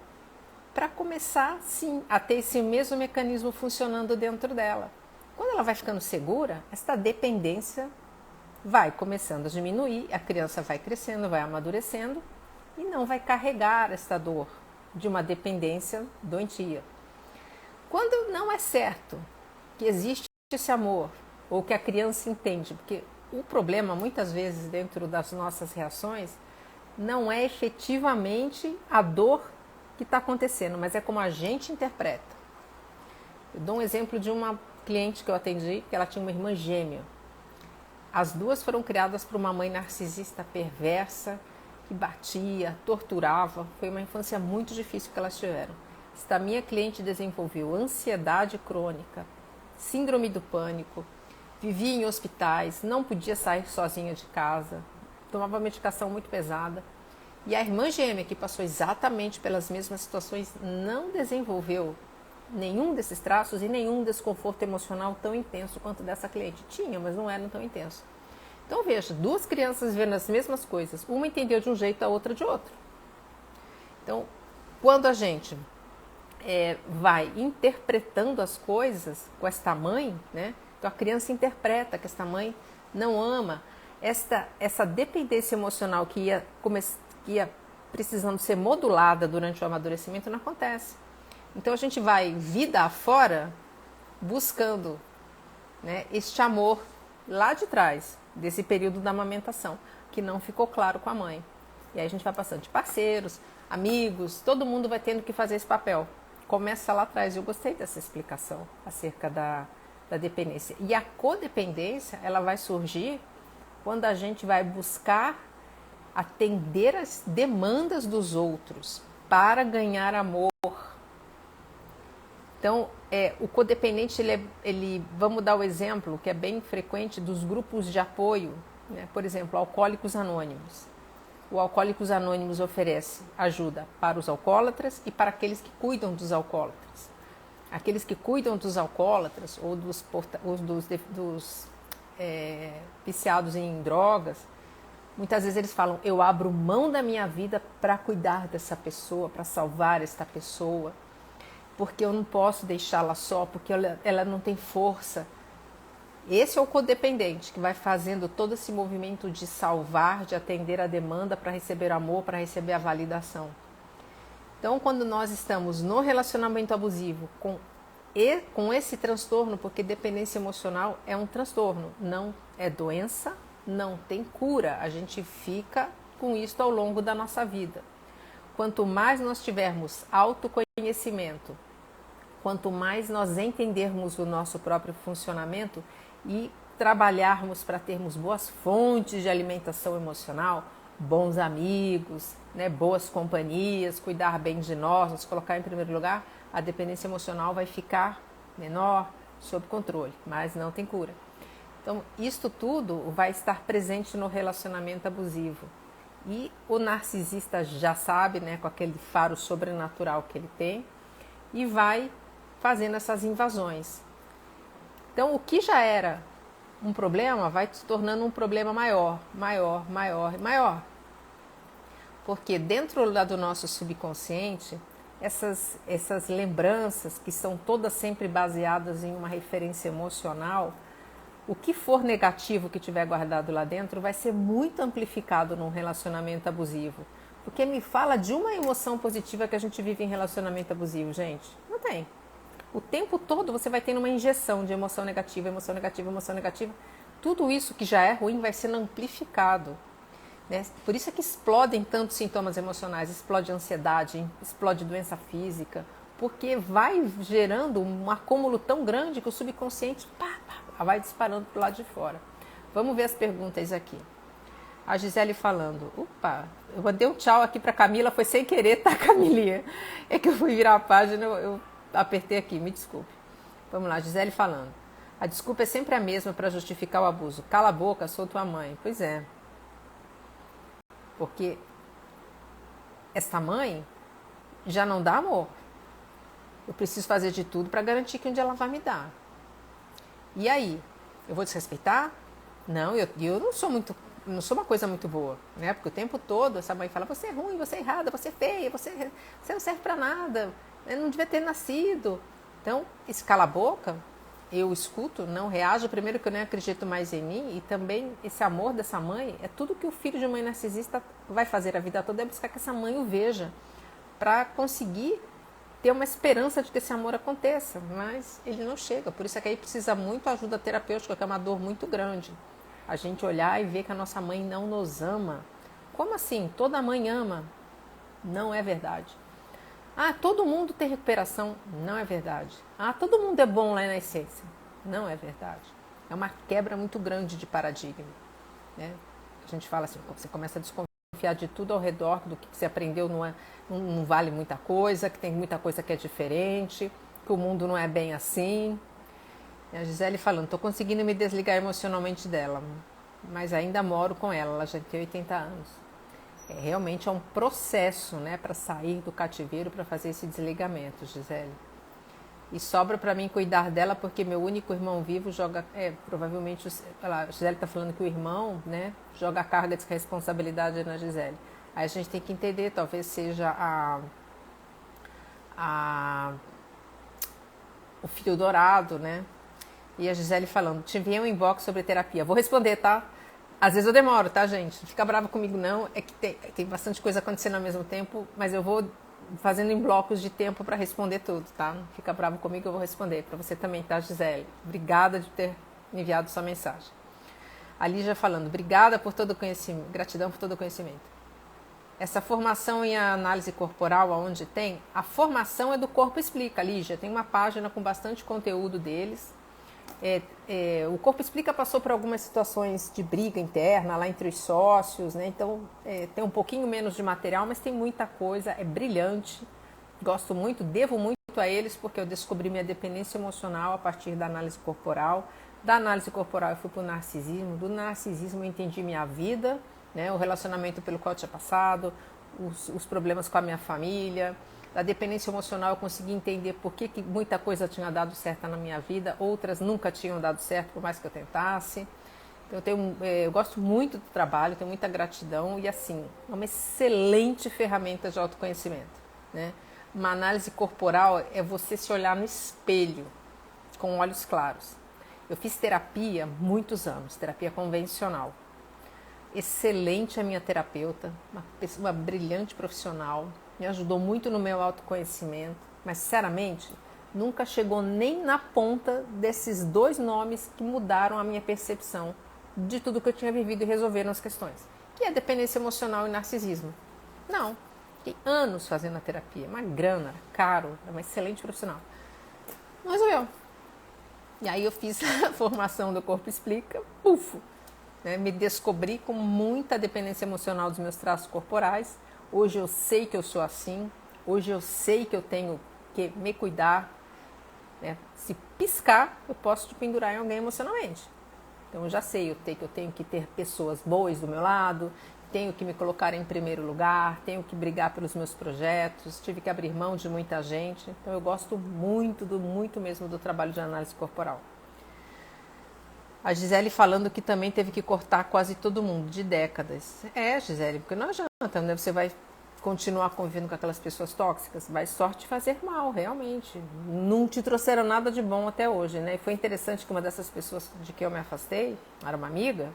para começar sim a ter esse mesmo mecanismo funcionando dentro dela. Quando ela vai ficando segura, essa dependência vai começando a diminuir, a criança vai crescendo, vai amadurecendo e não vai carregar esta dor de uma dependência doentia. Quando não é certo que existe esse amor, ou que a criança entende, porque o problema muitas vezes dentro das nossas reações não é efetivamente a dor que está acontecendo, mas é como a gente interpreta. Eu dou um exemplo de uma cliente que eu atendi, que ela tinha uma irmã gêmea. As duas foram criadas por uma mãe narcisista perversa, que batia, torturava. Foi uma infância muito difícil que elas tiveram. Esta minha cliente desenvolveu ansiedade crônica, síndrome do pânico, vivia em hospitais, não podia sair sozinha de casa, tomava medicação muito pesada. E a irmã gêmea, que passou exatamente pelas mesmas situações, não desenvolveu nenhum desses traços e nenhum desconforto emocional tão intenso quanto dessa cliente. Tinha, mas não era tão intenso. Então veja, 2 crianças vendo as mesmas coisas, uma entendeu de um jeito, a outra de outro. Então, quando a gente vai interpretando as coisas com esta mãe, né? Então a criança interpreta que esta mãe não ama, essa dependência emocional que ia precisando ser modulada durante o amadurecimento, não acontece. Então a gente vai vida afora buscando, né, este amor lá de trás, desse período da amamentação, que não ficou claro com a mãe. E aí a gente vai passando de parceiros, amigos, todo mundo vai tendo que fazer esse papel. Começa lá atrás. Eu gostei dessa explicação acerca da dependência. E a codependência, ela vai surgir quando a gente vai buscar atender as demandas dos outros para ganhar amor. Então, o codependente, vamos dar o exemplo que é bem frequente dos grupos de apoio, né? Por exemplo, Alcoólicos Anônimos. O Alcoólicos Anônimos oferece ajuda para os alcoólatras e para aqueles que cuidam dos alcoólatras. Aqueles que cuidam dos alcoólatras ou dos viciados em drogas, muitas vezes eles falam, eu abro mão da minha vida para cuidar dessa pessoa, para salvar esta pessoa, porque eu não posso deixá-la só, porque ela não tem força. Esse é o codependente, que vai fazendo todo esse movimento de salvar, de atender a demanda para receber amor, para receber a validação. Então, quando nós estamos no relacionamento abusivo com esse transtorno, porque dependência emocional é um transtorno, não é doença, não tem cura, a gente fica com isso ao longo da nossa vida. Quanto mais nós tivermos autoconhecimento, quanto mais nós entendermos o nosso próprio funcionamento e trabalharmos para termos boas fontes de alimentação emocional, bons amigos, né, boas companhias, cuidar bem de nós, nos colocar em primeiro lugar, a dependência emocional vai ficar menor, sob controle, mas não tem cura. Então, isto tudo vai estar presente no relacionamento abusivo. E o narcisista já sabe, né, com aquele faro sobrenatural que ele tem, e vai fazendo essas invasões. Então, o que já era um problema vai se tornando um problema maior, maior, maior e maior. Porque dentro do nosso subconsciente, essas lembranças que são todas sempre baseadas em uma referência emocional, o que for negativo que tiver guardado lá dentro vai ser muito amplificado num relacionamento abusivo. Porque me fala de uma emoção positiva que a gente vive em relacionamento abusivo, gente. Não tem. O tempo todo você vai tendo uma injeção de emoção negativa, emoção negativa, emoção negativa. Tudo isso que já é ruim vai sendo amplificado. Né? Por isso é que explodem tantos sintomas emocionais, explode ansiedade, explode doença física, porque vai gerando um acúmulo tão grande que o subconsciente vai disparando para o lado de fora. Vamos ver as perguntas aqui. A Gisele falando, eu mandei um tchau aqui para Camila, foi sem querer, tá, Camilinha? É que eu fui virar a página, eu apertei aqui, me desculpe. Vamos lá, Gisele falando. A desculpa é sempre a mesma para justificar o abuso. Cala a boca, sou tua mãe. Pois é. Porque essa mãe já não dá amor. Eu preciso fazer de tudo para garantir que um dia ela vai me dar. E aí? Eu vou desrespeitar? Não, eu não sou uma coisa muito boa, né? Porque o tempo todo essa mãe fala, você é ruim, você é errada, você é feia, você não serve para nada, eu não devia ter nascido. Então, esse cala a boca, eu escuto, não reajo, primeiro que eu nem acredito mais em mim, e também esse amor dessa mãe é tudo que o filho de mãe narcisista vai fazer a vida toda, é buscar que essa mãe o veja, para conseguir ter uma esperança de que esse amor aconteça, mas ele não chega, por isso é que aí precisa muito ajuda terapêutica, que é uma dor muito grande. A gente olhar e ver que a nossa mãe não nos ama. Como assim? Toda mãe ama? Não é verdade. Todo mundo tem recuperação? Não é verdade. Todo mundo é bom lá na essência? Não é verdade. É uma quebra muito grande de paradigma. Né? A gente fala assim, você começa a desconfiar de tudo ao redor, do que você aprendeu não vale muita coisa, que tem muita coisa que é diferente, que o mundo não é bem assim. E a Gisele falando, estou conseguindo me desligar emocionalmente dela, mas ainda moro com ela já tem 80 anos. Realmente é um processo, né, para sair do cativeiro, para fazer esse desligamento, Gisele. E sobra para mim cuidar dela, porque meu único irmão vivo joga, provavelmente, a Gisele está falando que o irmão, né, joga a carga de responsabilidade na Gisele. Aí a gente tem que entender, talvez seja o fio dourado, né? E a Gisele falando, te enviei um inbox sobre terapia. Vou responder, tá? Às vezes eu demoro, tá, gente? Não fica brava comigo, não. É que tem bastante coisa acontecendo ao mesmo tempo, mas eu vou fazendo em blocos de tempo para responder tudo, tá? Não fica brava comigo, eu vou responder. Para você também, tá, Gisele? Obrigada de ter enviado sua mensagem. A Lígia falando, obrigada por todo o conhecimento, gratidão por todo o conhecimento. Essa formação em análise corporal, aonde tem, a formação é do Corpo Explica, Lígia. Tem uma página com bastante conteúdo deles. O Corpo Explica passou por algumas situações de briga interna lá entre os sócios, né? Então tem um pouquinho menos de material, mas tem muita coisa, é brilhante, gosto muito, devo muito a eles porque eu descobri minha dependência emocional a partir da análise corporal. Da análise corporal eu fui para o narcisismo, do narcisismo eu entendi minha vida, né? O relacionamento pelo qual eu tinha passado, os problemas com a minha família. Da dependência emocional eu consegui entender por que muita coisa tinha dado certo na minha vida, outras nunca tinham dado certo, por mais que eu tentasse. Então, eu gosto muito do trabalho, tenho muita gratidão e, assim, é uma excelente ferramenta de autoconhecimento, né? Uma análise corporal é você se olhar no espelho com olhos claros. Eu fiz terapia muitos anos, terapia convencional. Excelente a minha terapeuta, uma brilhante profissional, me ajudou muito no meu autoconhecimento, mas sinceramente nunca chegou nem na ponta desses dois nomes que mudaram a minha percepção de tudo que eu tinha vivido e resolveram as questões, que é dependência emocional e narcisismo. Não, fiquei anos fazendo a terapia, uma grana, caro, é uma excelente profissional. Não resolveu. E aí eu fiz a formação do Corpo Explica, pufo, né? Me descobri com muita dependência emocional dos meus traços corporais. Hoje eu sei que eu sou assim, hoje eu sei que eu tenho que me cuidar, né? Se piscar, eu posso te pendurar em alguém emocionalmente. Então eu já sei, eu tenho que ter pessoas boas do meu lado, tenho que me colocar em primeiro lugar, tenho que brigar pelos meus projetos, tive que abrir mão de muita gente. Então eu gosto muito mesmo do trabalho de análise corporal. A Gisele falando que também teve que cortar quase todo mundo, de décadas. Gisele, porque não adianta, né? Você vai continuar convivendo com aquelas pessoas tóxicas, vai só te fazer mal, realmente. Não te trouxeram nada de bom até hoje, né? E foi interessante que uma dessas pessoas de que eu me afastei, era uma amiga,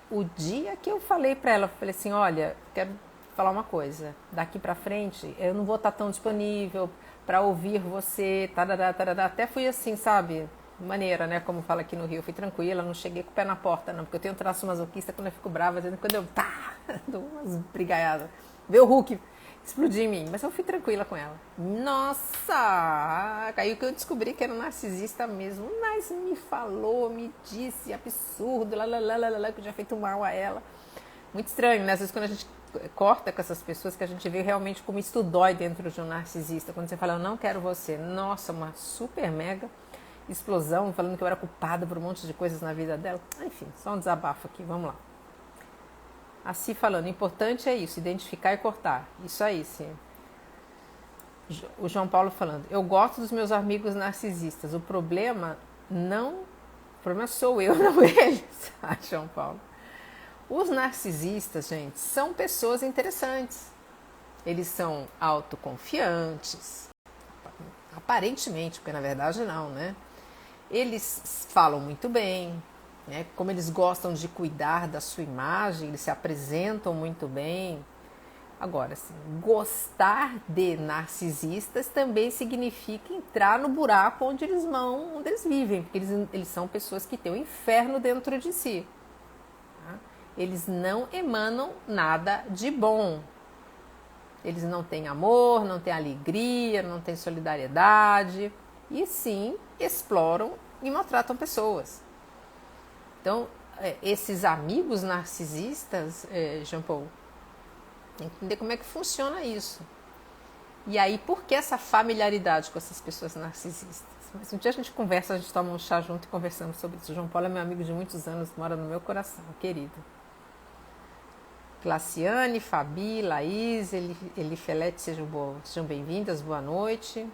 o dia que eu falei pra ela, eu falei assim, olha, quero falar uma coisa, daqui pra frente eu não vou estar tão disponível pra ouvir você, tarará, tarará. Até fui assim, sabe, maneira, né, como fala aqui no Rio, fui tranquila, não cheguei com o pé na porta não, porque eu tenho um traço masoquista, quando eu fico brava, às vezes quando eu dou umas brigaiadas, vê o Hulk explodir em mim, mas eu fui tranquila com ela. Nossa, aí que eu descobri que era um narcisista mesmo, mas me falou, me disse, absurdo, que eu tinha feito mal a ela. Muito estranho, né? Às vezes quando a gente corta com essas pessoas, que a gente vê realmente como isso dói dentro de um narcisista, quando você fala, eu não quero você, nossa, uma super mega explosão, falando que eu era culpada por um monte de coisas na vida dela. Enfim, só um desabafo aqui, vamos lá. Assim falando, o importante é isso, identificar e cortar. Isso aí, sim. O João Paulo falando, eu gosto dos meus amigos narcisistas, o problema sou eu, não eles. João Paulo. Os narcisistas, gente, são pessoas interessantes. Eles são autoconfiantes, aparentemente, porque na verdade não, né? Eles falam muito bem, né? Como eles gostam de cuidar da sua imagem, eles se apresentam muito bem. Agora, assim, gostar de narcisistas também significa entrar no buraco onde eles vivem, porque eles são pessoas que têm o inferno dentro de si. Tá? Eles não emanam nada de bom. Eles não têm amor, não têm alegria, não têm solidariedade, e sim exploram e maltratam pessoas. Então, esses amigos narcisistas, Jean Paul, tem que entender como é que funciona isso. E aí, por que essa familiaridade com essas pessoas narcisistas? Mas um dia a gente conversa, a gente toma um chá junto e conversamos sobre isso. O João Paulo é meu amigo de muitos anos, mora no meu coração, querido. Glaciane, Fabi, Laís, Elifelete, sejam bem-vindas, boa noite.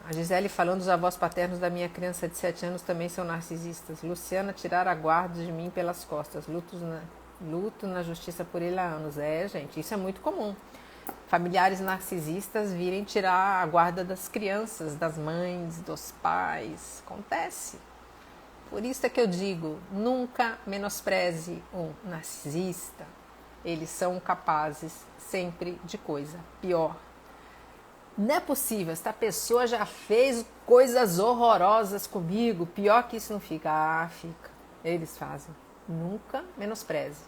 A Gisele falando, os avós paternos da minha criança de 7 anos também são narcisistas. Luciana, tirar a guarda de mim pelas costas. Luto na justiça por ele há anos. Gente, isso é muito comum. Familiares narcisistas virem tirar a guarda das crianças, das mães, dos pais. Acontece. Por isso é que eu digo, nunca menospreze um narcisista. Eles são capazes sempre de coisa pior. Não é possível, esta pessoa já fez coisas horrorosas comigo, pior que isso não fica. Ah, fica. Eles fazem. Nunca menospreze.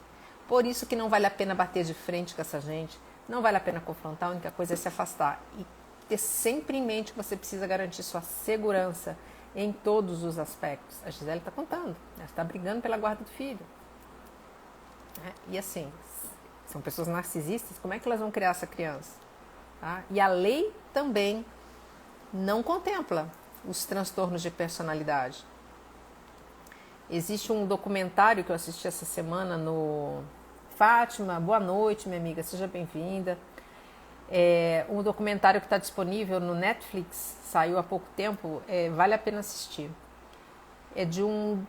Por isso que não vale a pena bater de frente com essa gente, não vale a pena confrontar, a única coisa é se afastar. E ter sempre em mente que você precisa garantir sua segurança em todos os aspectos. A Gisele está contando, ela está brigando pela guarda do filho. E assim, são pessoas narcisistas, como é que elas vão criar essa criança? Tá? E a lei também não contempla os transtornos de personalidade. Existe um documentário que eu assisti essa semana no Fátima, boa noite, minha amiga, seja bem-vinda. Um documentário que está disponível no Netflix, saiu há pouco tempo, vale a pena assistir. É de um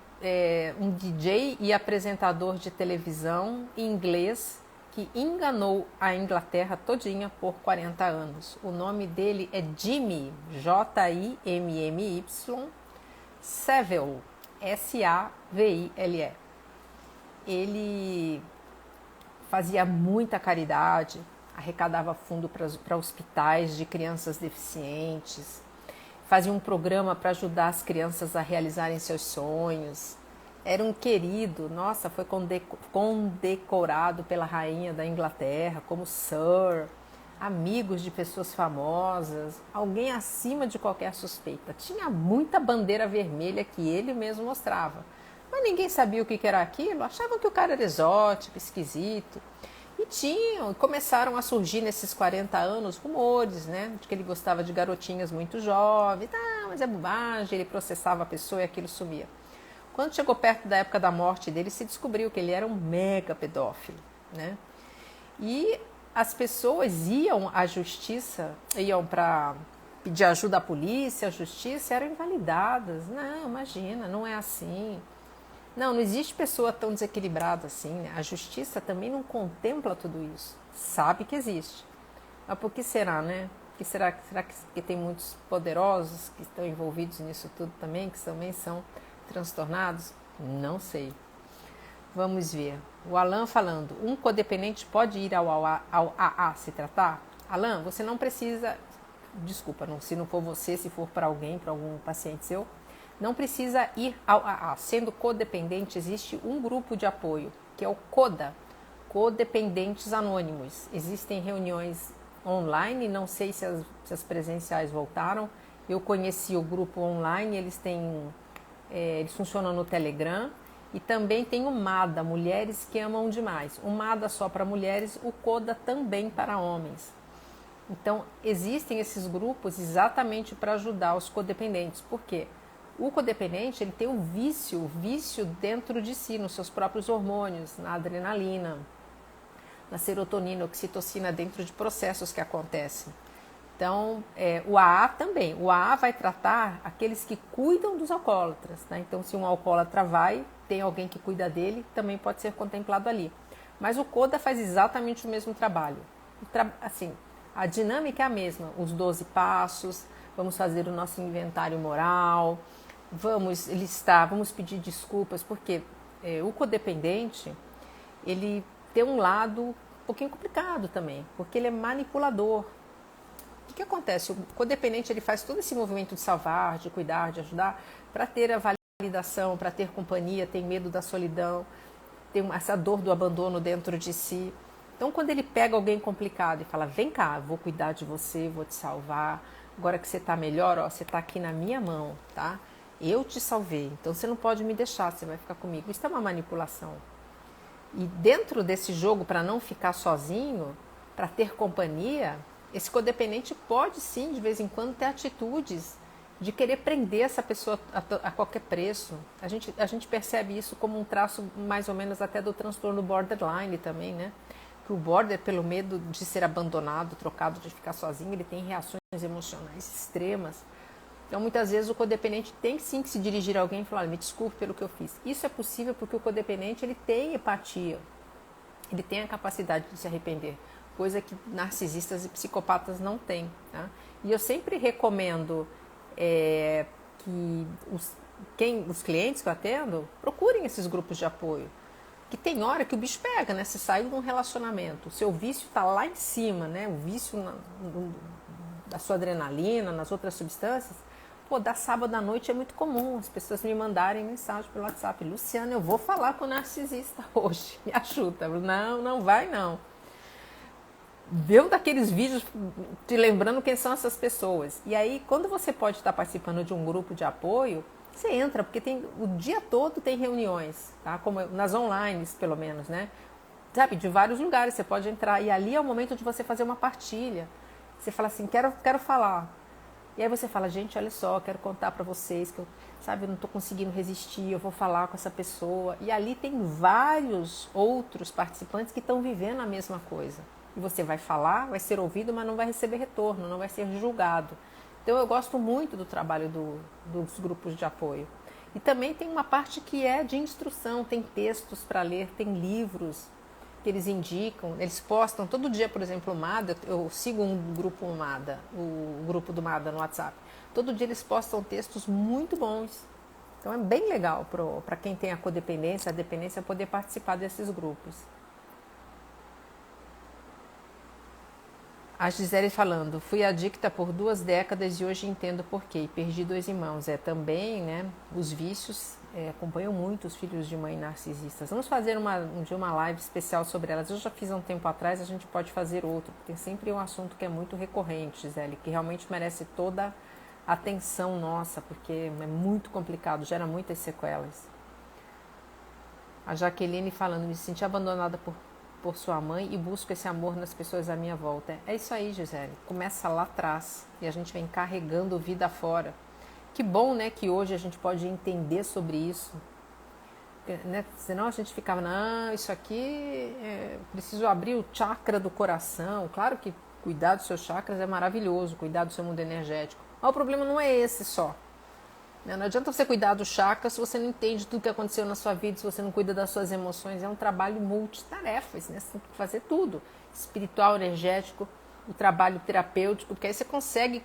DJ e apresentador de televisão inglês que enganou a Inglaterra todinha por 40 anos. O nome dele é Jimmy, Jimmy, Savile, Saville. Ele fazia muita caridade, arrecadava fundo para hospitais de crianças deficientes, fazia um programa para ajudar as crianças a realizarem seus sonhos. Era um querido, nossa, foi condecorado pela rainha da Inglaterra como Sir, amigos de pessoas famosas, alguém acima de qualquer suspeita. Tinha muita bandeira vermelha que ele mesmo mostrava. Mas ninguém sabia o que era aquilo, achavam que o cara era exótico, esquisito. E começaram a surgir nesses 40 anos rumores, né? De que ele gostava de garotinhas muito jovens. Mas é bobagem, ele processava a pessoa e aquilo sumia. Quando chegou perto da época da morte dele, se descobriu que ele era um mega pedófilo, né? E as pessoas iam à justiça, iam para pedir ajuda à polícia, à justiça, eram invalidadas. Não, imagina, não é assim. Não existe pessoa tão desequilibrada assim, né? A justiça também não contempla tudo isso. Sabe que existe. Mas por que será, né? Será que tem muitos poderosos que estão envolvidos nisso tudo também, que também são transtornados? Não sei. Vamos ver. O Alan falando, um codependente pode ir ao AA se tratar? Alan, você não precisa, desculpa, se não for você, se for para alguém, para algum paciente seu, não precisa ir ao AA. Sendo codependente, existe um grupo de apoio, que é o CODA, Codependentes Anônimos. Existem reuniões online, não sei se as presenciais voltaram. Eu conheci o grupo online, eles funcionam no Telegram. E também tem o MADA, Mulheres que Amam Demais. O MADA só para mulheres, o CODA também para homens. Então, existem esses grupos exatamente para ajudar os codependentes. Por quê? O codependente ele tem um vício dentro de si, nos seus próprios hormônios, na adrenalina, na serotonina, oxitocina, dentro de processos que acontecem. Então, o AA também. O AA vai tratar aqueles que cuidam dos alcoólatras. Né? Então, se um alcoólatra tem alguém que cuida dele, também pode ser contemplado ali. Mas o CODA faz exatamente o mesmo trabalho. Assim, a dinâmica é a mesma. Os 12 passos, vamos fazer o nosso inventário moral, vamos listar, vamos pedir desculpas, porque o codependente, ele tem um lado um pouquinho complicado também, porque ele é manipulador. O que acontece? O codependente ele faz todo esse movimento de salvar, de cuidar, de ajudar, para ter a validação, para ter companhia, tem medo da solidão, tem essa dor do abandono dentro de si. Então, quando ele pega alguém complicado e fala, vem cá, vou cuidar de você, vou te salvar, agora que você está melhor, você está aqui na minha mão, tá? Eu te salvei, então você não pode me deixar, você vai ficar comigo. Isso é uma manipulação. E dentro desse jogo, para não ficar sozinho, para ter companhia, esse codependente pode sim, de vez em quando, ter atitudes de querer prender essa pessoa a qualquer preço. A gente percebe isso como um traço mais ou menos até do transtorno borderline também, né? Que o border, pelo medo de ser abandonado, trocado, de ficar sozinho, ele tem reações emocionais extremas. Então, muitas vezes, o codependente tem sim que se dirigir a alguém e falar, me desculpe pelo que eu fiz. Isso é possível porque o codependente ele tem empatia, ele tem a capacidade de se arrepender, coisa que narcisistas e psicopatas não têm. Tá? E eu sempre recomendo que os clientes que eu atendo, procurem esses grupos de apoio. Que tem hora que o bicho pega, né? Você saiu de um relacionamento, o seu vício está lá em cima, né? O vício da sua adrenalina, nas outras substâncias. Pô, da sábado à noite é muito comum as pessoas me mandarem mensagem pelo WhatsApp. Luciana, eu vou falar com o narcisista hoje, me ajuda. Não, não vai não. Deu daqueles vídeos te lembrando quem são essas pessoas. E aí, quando você pode estar participando de um grupo de apoio, você entra, porque tem o dia todo tem reuniões, tá? Como nas online, pelo menos, né? Sabe, de vários lugares você pode entrar. E ali é o momento de você fazer uma partilha. Você fala assim, quero falar. E aí você fala, gente, olha só, quero contar para vocês que eu não estou conseguindo resistir, eu vou falar com essa pessoa. E ali tem vários outros participantes que estão vivendo a mesma coisa. E você vai falar, vai ser ouvido, mas não vai receber retorno, não vai ser julgado. Então eu gosto muito do trabalho dos grupos de apoio. E também tem uma parte que é de instrução, tem textos para ler, tem livros que eles indicam, eles postam todo dia, por exemplo, o MADA, eu sigo um grupo MADA, o grupo do MADA no WhatsApp. Todo dia eles postam textos muito bons. Então é bem legal para quem tem a codependência, a dependência, poder participar desses grupos. A Gisele falando, fui adicta por 2 décadas e hoje entendo por quê. E perdi 2 irmãos. Também, né, os vícios acompanham muito os filhos de mãe narcisistas. Vamos fazer um dia uma live especial sobre elas. Eu já fiz há um tempo atrás, a gente pode fazer outro. Tem sempre um assunto que é muito recorrente, Gisele, que realmente merece toda a atenção nossa, porque é muito complicado, gera muitas sequelas. A Jaqueline falando, me senti abandonada por sua mãe e busco esse amor nas pessoas à minha volta. É isso aí, Gisele. Começa lá atrás e a gente vem carregando vida fora. Que bom, né, que hoje a gente pode entender sobre isso. Né? Senão a gente ficava, não, isso aqui, preciso abrir o chakra do coração. Claro que cuidar dos seus chakras é maravilhoso, cuidar do seu mundo energético. Mas o problema não é esse só. Não adianta você cuidar do chakra se você não entende tudo que aconteceu na sua vida, se você não cuida das suas emoções. É um trabalho multitarefas, né? Você tem que fazer tudo. Espiritual, energético, o trabalho terapêutico, porque aí você consegue,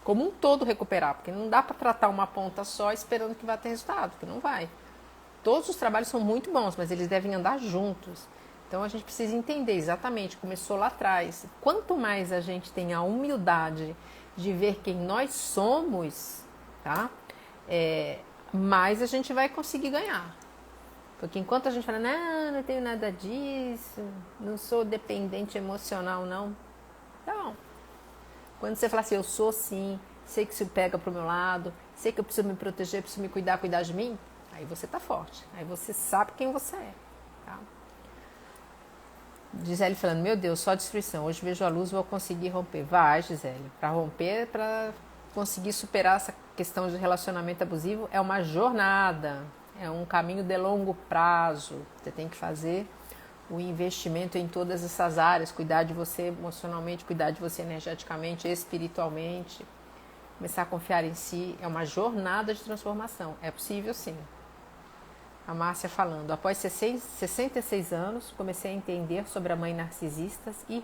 como um todo, recuperar. Porque não dá para tratar uma ponta só esperando que vá ter resultado, porque não vai. Todos os trabalhos são muito bons, mas eles devem andar juntos. Então a gente precisa entender exatamente, começou lá atrás. Quanto mais a gente tem a humildade de ver quem nós somos, tá? Mais a gente vai conseguir ganhar. Porque enquanto a gente fala, não tenho nada disso, não sou dependente emocional, não. Então, quando você fala assim, eu sou sim, sei que isso pega pro meu lado, sei que eu preciso me proteger, preciso me cuidar de mim, aí você tá forte, aí você sabe quem você é. Tá? Gisele falando, meu Deus, só destruição, hoje vejo a luz, vou conseguir romper. Vai, Gisele, para romper, para conseguir superar essa questão de relacionamento abusivo é uma jornada, é um caminho de longo prazo. Você tem que fazer o investimento em todas essas áreas, cuidar de você emocionalmente, cuidar de você energeticamente, espiritualmente, começar a confiar em si. É uma jornada de transformação. É possível sim. A Márcia falando, após 66 anos, comecei a entender sobre a mãe narcisistas e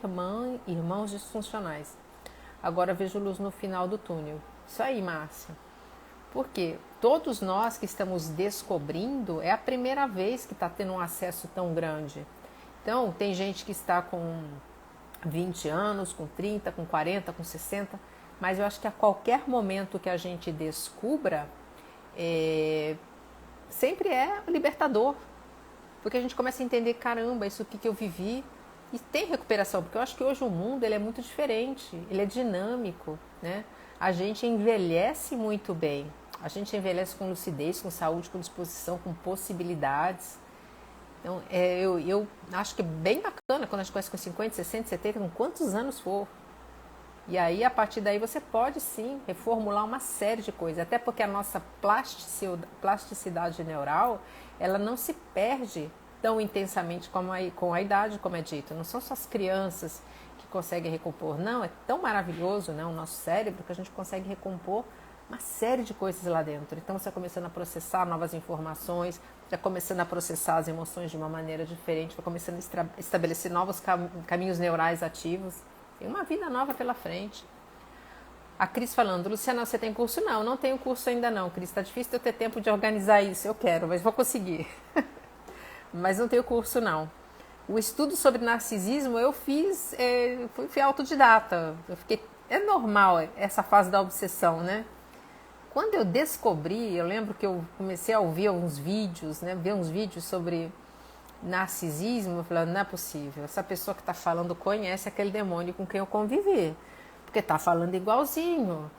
irmãos disfuncionais. Agora vejo luz no final do túnel. Isso aí, Márcia. Porque todos nós que estamos descobrindo, é a primeira vez que está tendo um acesso tão grande. Então, tem gente que está com 20 anos, com 30, com 40, com 60, mas eu acho que a qualquer momento que a gente descubra, sempre é libertador. Porque a gente começa a entender, caramba, isso aqui que eu vivi. E tem recuperação, porque eu acho que hoje o mundo ele é muito diferente, ele é dinâmico, né? A gente envelhece muito bem, a gente envelhece com lucidez, com saúde, com disposição, com possibilidades. Então, eu acho que é bem bacana quando a gente conhece com 50, 60, 70, com quantos anos for. E aí, a partir daí, você pode sim reformular uma série de coisas, até porque a nossa plasticidade neural, ela não se perde tão intensamente com a idade, como é dito. Não são só as crianças que conseguem recompor. Não, é tão maravilhoso, né, o nosso cérebro que a gente consegue recompor uma série de coisas lá dentro. Então, você está começando a processar novas informações, está começando a processar as emoções de uma maneira diferente, está começando a estabelecer novos caminhos neurais ativos. Tem uma vida nova pela frente. A Cris falando, Luciana, você tem curso? Não, não tenho curso ainda não, Cris. Está difícil eu ter tempo de organizar isso. Eu quero, mas vou conseguir. Mas não tenho curso não. O estudo sobre narcisismo eu fiz, fui autodidata. É normal essa fase da obsessão, né? Quando eu descobri, eu lembro que eu comecei a ouvir alguns vídeos, né? Ver uns vídeos sobre narcisismo, eu falei, não é possível. Essa pessoa que está falando conhece aquele demônio com quem eu convivi. Porque está falando igualzinho.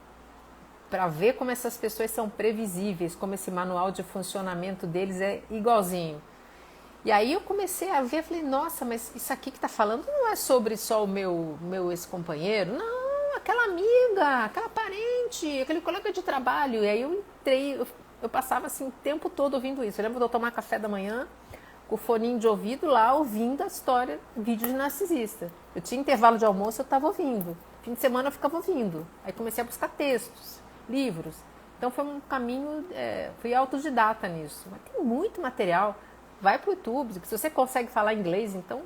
Para ver como essas pessoas são previsíveis, como esse manual de funcionamento deles é igualzinho. E aí eu comecei a ver, falei, nossa, mas isso aqui que está falando não é sobre só o meu ex-companheiro, não, aquela amiga, aquela parente, aquele colega de trabalho. E aí eu entrei, eu passava assim o tempo todo ouvindo isso. Eu lembro de eu tomar café da manhã, com o foninho de ouvido lá, ouvindo a história, vídeo de narcisista. Eu tinha intervalo de almoço, eu estava ouvindo. Fim de semana eu ficava ouvindo. Aí comecei a buscar textos, livros. Então foi um caminho, fui autodidata nisso. Mas tem muito material. Vai para o YouTube, se você consegue falar inglês, então,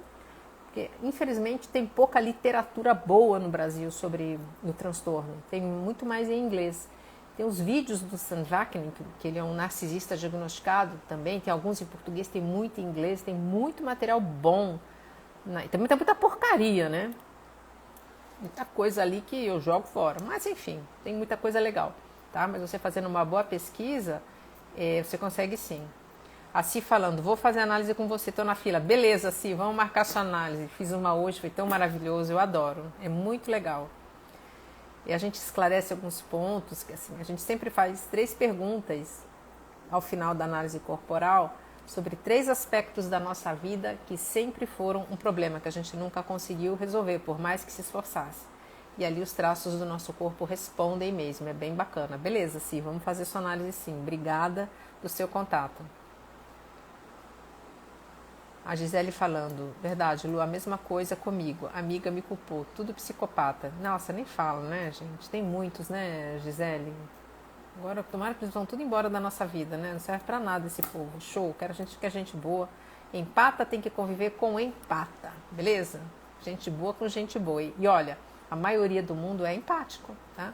porque infelizmente tem pouca literatura boa no Brasil sobre o transtorno, tem muito mais em inglês. Tem os vídeos do Sam Vaknin, que ele é um narcisista diagnosticado também, tem alguns em português, tem muito em inglês, tem muito material bom, e também tem muita porcaria, né? Muita coisa ali que eu jogo fora, mas enfim, tem muita coisa legal, tá? Mas você fazendo uma boa pesquisa, você consegue sim. A Si falando, vou fazer análise com você, estou na fila. Beleza, Si, vamos marcar sua análise. Fiz uma hoje, foi tão maravilhoso, eu adoro. É muito legal. E a gente esclarece alguns pontos, que assim, a gente sempre faz 3 perguntas ao final da análise corporal sobre 3 aspectos da nossa vida que sempre foram um problema, que a gente nunca conseguiu resolver, por mais que se esforçasse. E ali os traços do nosso corpo respondem mesmo, é bem bacana. Beleza, Si, vamos fazer sua análise sim. Obrigada do seu contato. A Gisele falando, verdade, Lu, a mesma coisa comigo. A amiga me culpou, tudo psicopata. Nossa, nem falo, né, gente? Tem muitos, né, Gisele? Agora, tomara que eles vão tudo embora da nossa vida, né? Não serve pra nada esse povo. Show, quero gente que é gente boa. Empata tem que conviver com empata, beleza? Gente boa com gente boa. E olha, a maioria do mundo é empático, tá?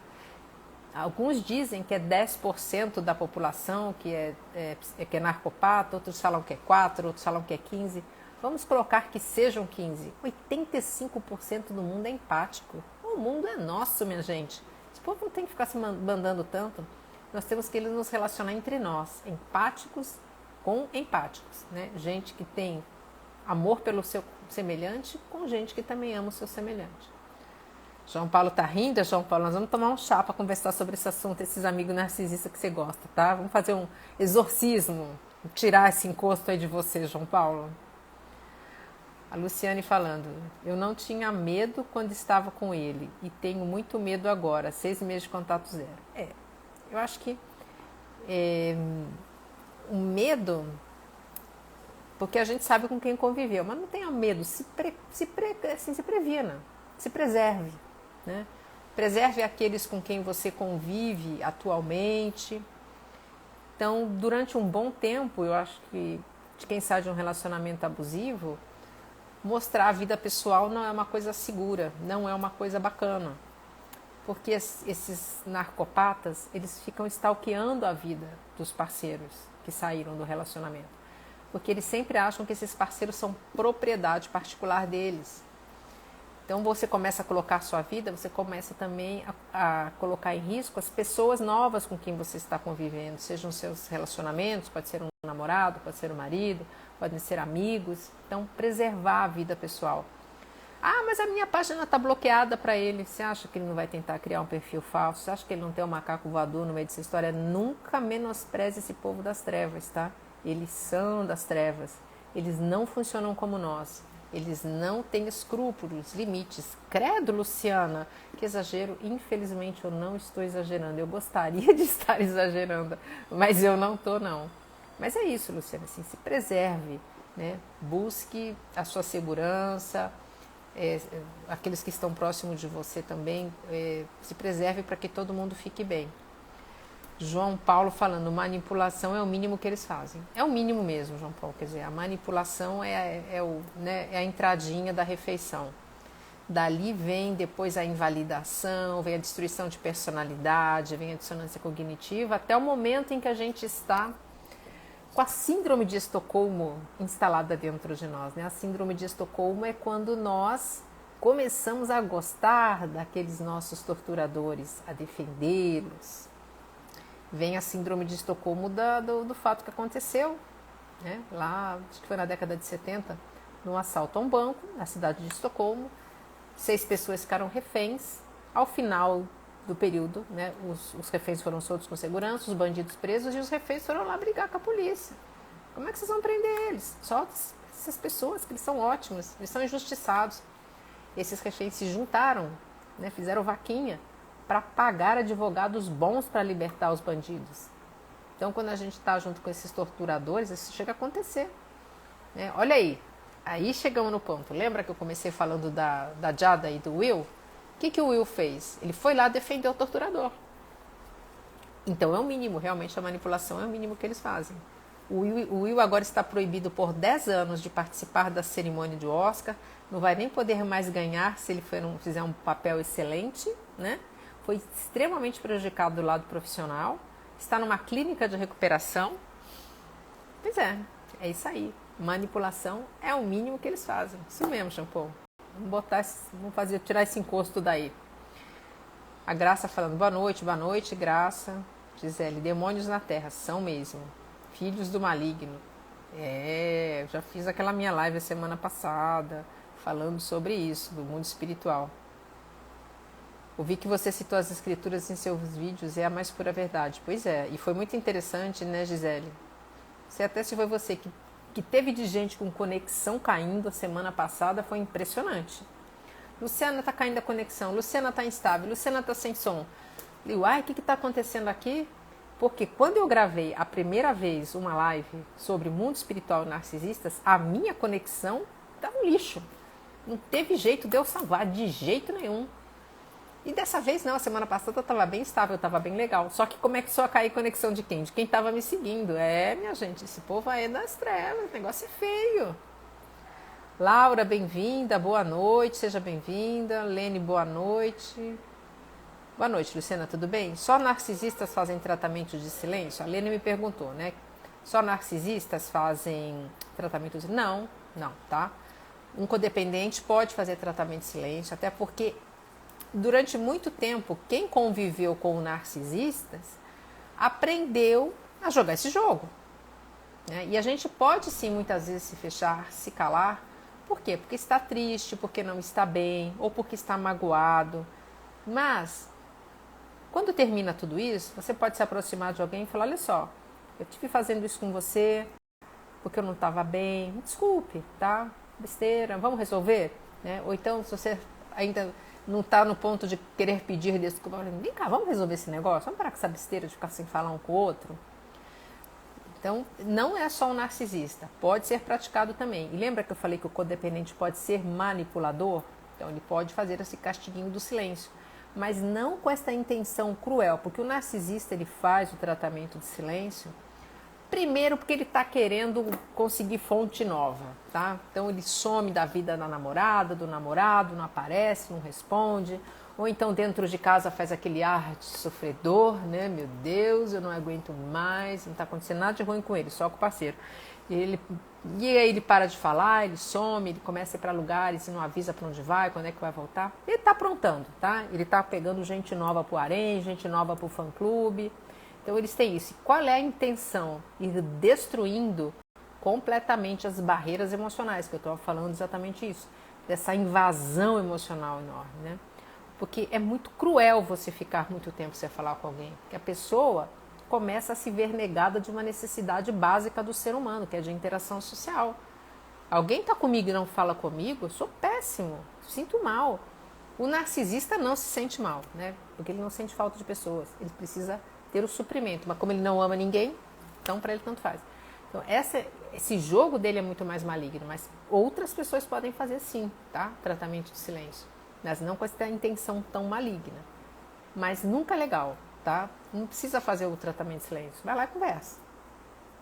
Alguns dizem que é 10% da população que é narcopata, outros falam que é 4%, outros falam que é 15%. Vamos colocar que sejam 15%. 85% do mundo é empático. O mundo é nosso, minha gente. Esse povo não tem que ficar se mandando tanto. Nós temos que nos relacionar entre nós, empáticos com empáticos, né? Gente que tem amor pelo seu semelhante com gente que também ama o seu semelhante. João Paulo tá rindo, João Paulo, nós vamos tomar um chá para conversar sobre esse assunto, esses amigos narcisistas que você gosta, tá? Vamos fazer um exorcismo, tirar esse encosto aí de você, João Paulo. A Luciane falando, eu não tinha medo quando estava com ele e tenho muito medo agora, 6 meses de contato zero. Eu acho que o medo, porque a gente sabe com quem conviveu, mas não tenha medo, se previna, se preserve. Né? Preserve aqueles com quem você convive atualmente. Então, durante um bom tempo, eu acho que de quem sai de um relacionamento abusivo, mostrar a vida pessoal não é uma coisa segura, não é uma coisa bacana. Porque esses narcopatas, eles ficam stalkeando a vida dos parceiros que saíram do relacionamento. Porque eles sempre acham que esses parceiros são propriedade particular deles. Então você começa a colocar a sua vida, você começa também a colocar em risco as pessoas novas com quem você está convivendo, sejam seus relacionamentos, pode ser um namorado, pode ser um marido, podem ser amigos. Então preservar a vida pessoal. Ah, mas a minha página está bloqueada para ele. Você acha que ele não vai tentar criar um perfil falso? Você acha que ele não tem um macaco voador no meio dessa história? Nunca menospreze esse povo das trevas, tá? Eles são das trevas. Eles não funcionam como nós. Eles não têm escrúpulos, limites. Credo, Luciana, que exagero. Infelizmente, eu não estou exagerando. Eu gostaria de estar exagerando, mas eu não estou, não. Mas é isso, Luciana, assim, se preserve, né? Busque a sua segurança, aqueles que estão próximos de você também, se preserve para que todo mundo fique bem. João Paulo falando, manipulação é o mínimo que eles fazem. É o mínimo mesmo, João Paulo. Quer dizer, a manipulação é a entradinha da refeição. Dali vem depois a invalidação, vem a destruição de personalidade, vem a dissonância cognitiva, até o momento em que a gente está com a síndrome de Estocolmo instalada dentro de nós, né? A síndrome de Estocolmo é quando nós começamos a gostar daqueles nossos torturadores, a defendê-los. Vem a síndrome de Estocolmo do fato que aconteceu, né? Lá, acho que foi na década de 70, num assalto a um banco, na cidade de Estocolmo. 6 pessoas ficaram reféns. Ao final do período, né, os reféns foram soltos com segurança, os bandidos presos, e os reféns foram lá brigar com a polícia. Como é que vocês vão prender eles? Solta essas pessoas, que eles são ótimos, eles são injustiçados. Esses reféns se juntaram, né, fizeram vaquinha para pagar advogados bons para libertar os bandidos. Então, quando a gente está junto com esses torturadores, isso chega a acontecer, né? Olha aí chegamos no ponto. Lembra que eu comecei falando da Jada e do Will? O que o Will fez? Ele foi lá defender o torturador. Então é o mínimo, realmente a manipulação é o mínimo que eles fazem. O Will agora está proibido por 10 anos de participar da cerimônia do Oscar, não vai nem poder mais ganhar se ele fizer um papel excelente, né? Foi extremamente prejudicado do lado profissional, está numa clínica de recuperação. Pois é isso aí. Manipulação é o mínimo que eles fazem. Isso mesmo, Shampoo. Vamos tirar esse encosto daí. A Graça falando, boa noite, Graça. Gisele, demônios na terra, são mesmo. Filhos do maligno. Eu já fiz aquela minha live a semana passada, falando sobre isso, do mundo espiritual. Ouvi que você citou as escrituras em seus vídeos, é a mais pura verdade. Pois é, e foi muito interessante, né, Gisele? Se foi você que teve de gente com conexão caindo a semana passada, foi impressionante. Luciana está caindo a conexão, Luciana está instável, Luciana está sem som. E uai, o que está acontecendo aqui? Porque quando eu gravei a primeira vez uma live sobre mundo espiritual e narcisistas, a minha conexão estava um lixo. Não teve jeito de eu salvar, de jeito nenhum. E dessa vez não, a semana passada estava bem estável, estava bem legal. Só que começou a cair conexão de quem? De quem estava me seguindo. Minha gente, esse povo aí é das trevas, o negócio é feio. Laura, bem-vinda, boa noite, seja bem-vinda. Lene, boa noite. Boa noite, Luciana, tudo bem? Só narcisistas fazem tratamento de silêncio? A Lene me perguntou, né? Só narcisistas fazem tratamento de... Não, tá? Um codependente pode fazer tratamento de silêncio, até porque durante muito tempo, quem conviveu com narcisistas aprendeu a jogar esse jogo, né? E a gente pode sim, muitas vezes, se fechar, se calar. Por quê? Porque está triste, porque não está bem, ou porque está magoado. Mas, quando termina tudo isso, você pode se aproximar de alguém e falar, olha só, eu estive fazendo isso com você porque eu não estava bem, me desculpe, tá? Besteira, vamos resolver? Né? Ou então, se você ainda não está no ponto de querer pedir desculpa, vem cá, vamos resolver esse negócio, vamos parar com essa besteira de ficar sem falar um com o outro. Então, não é só um narcisista, pode ser praticado também. E lembra que eu falei que o codependente pode ser manipulador? Então, ele pode fazer esse castiguinho do silêncio, mas não com essa intenção cruel, porque o narcisista ele faz o tratamento de silêncio, primeiro porque ele está querendo conseguir fonte nova, tá? Então ele some da vida da namorada, do namorado, não aparece, não responde, ou então dentro de casa faz aquele ar de sofredor, né? Meu Deus, eu não aguento mais, não está acontecendo nada de ruim com ele, só com o parceiro. E aí ele para de falar, ele some, ele começa a ir para lugares e não avisa para onde vai, quando é que vai voltar. Ele está aprontando, tá? Ele está pegando gente nova para o harém, gente nova para o fã-clube. Então eles têm isso. Qual é a intenção? Ir destruindo completamente as barreiras emocionais, que eu estou falando exatamente isso. Dessa invasão emocional enorme, né? Porque é muito cruel você ficar muito tempo sem falar com alguém. Porque a pessoa começa a se ver negada de uma necessidade básica do ser humano, que é de interação social. Alguém está comigo e não fala comigo, eu sou péssimo, sinto mal. O narcisista não se sente mal, né? Porque ele não sente falta de pessoas, ele precisa ter o suprimento, mas como ele não ama ninguém, então para ele tanto faz. Então esse jogo dele é muito mais maligno, mas outras pessoas podem fazer sim, tá? Tratamento de silêncio, mas não com essa intenção tão maligna. Mas nunca é legal, tá? Não precisa fazer o tratamento de silêncio, vai lá e conversa.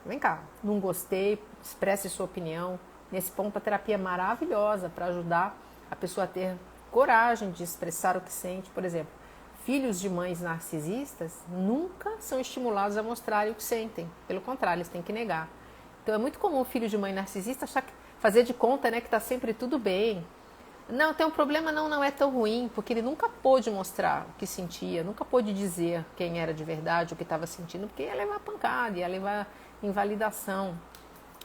Vem cá, não gostei, expresse sua opinião. Nesse ponto a terapia é maravilhosa para ajudar a pessoa a ter coragem de expressar o que sente. Por exemplo, filhos de mães narcisistas nunca são estimulados a mostrarem o que sentem. Pelo contrário, eles têm que negar. Então é muito comum o filho de mãe narcisista fazer de conta, né, que está sempre tudo bem. Não, tem um problema, não é tão ruim, porque ele nunca pôde mostrar o que sentia, nunca pôde dizer quem era de verdade, o que estava sentindo, porque ia levar pancada, ia levar invalidação.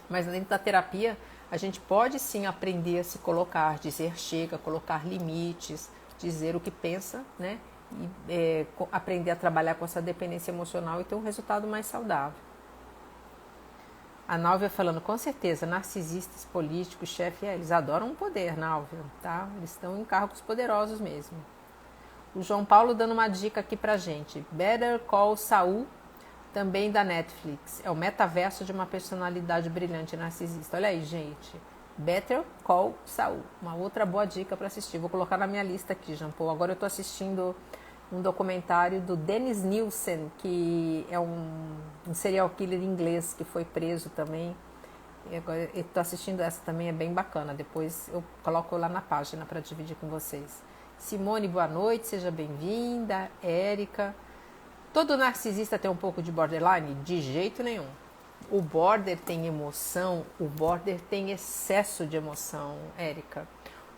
Mas dentro da terapia, a gente pode sim aprender a se colocar, dizer chega, colocar limites, dizer o que pensa, né? E aprender a trabalhar com essa dependência emocional e ter um resultado mais saudável. A Nálvia falando, com certeza, narcisistas, políticos, chefe, eles adoram o poder, Nálvia, tá? Eles estão em cargos poderosos mesmo. O João Paulo dando uma dica aqui pra gente. Better Call Saul, também da Netflix. É o metaverso de uma personalidade brilhante narcisista. Olha aí, gente. Better Call Saul. Uma outra boa dica para assistir. Vou colocar na minha lista aqui, Jean Paul. Agora eu tô assistindo um documentário do Dennis Nielsen, que é um serial killer inglês que foi preso também. E agora eu estou assistindo essa também, é bem bacana. Depois eu coloco lá na página para dividir com vocês. Simone, boa noite, seja bem-vinda. Érica. Todo narcisista tem um pouco de borderline? De jeito nenhum. O border tem emoção, o border tem excesso de emoção, Érica.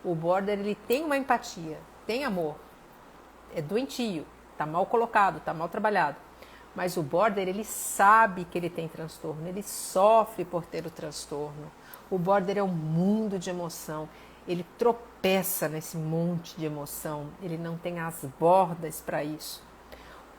O border ele tem uma empatia, tem amor. É doentio, tá mal colocado, tá mal trabalhado. Mas o border, ele sabe que ele tem transtorno, ele sofre por ter o transtorno. O border é um mundo de emoção, ele tropeça nesse monte de emoção, ele não tem as bordas para isso.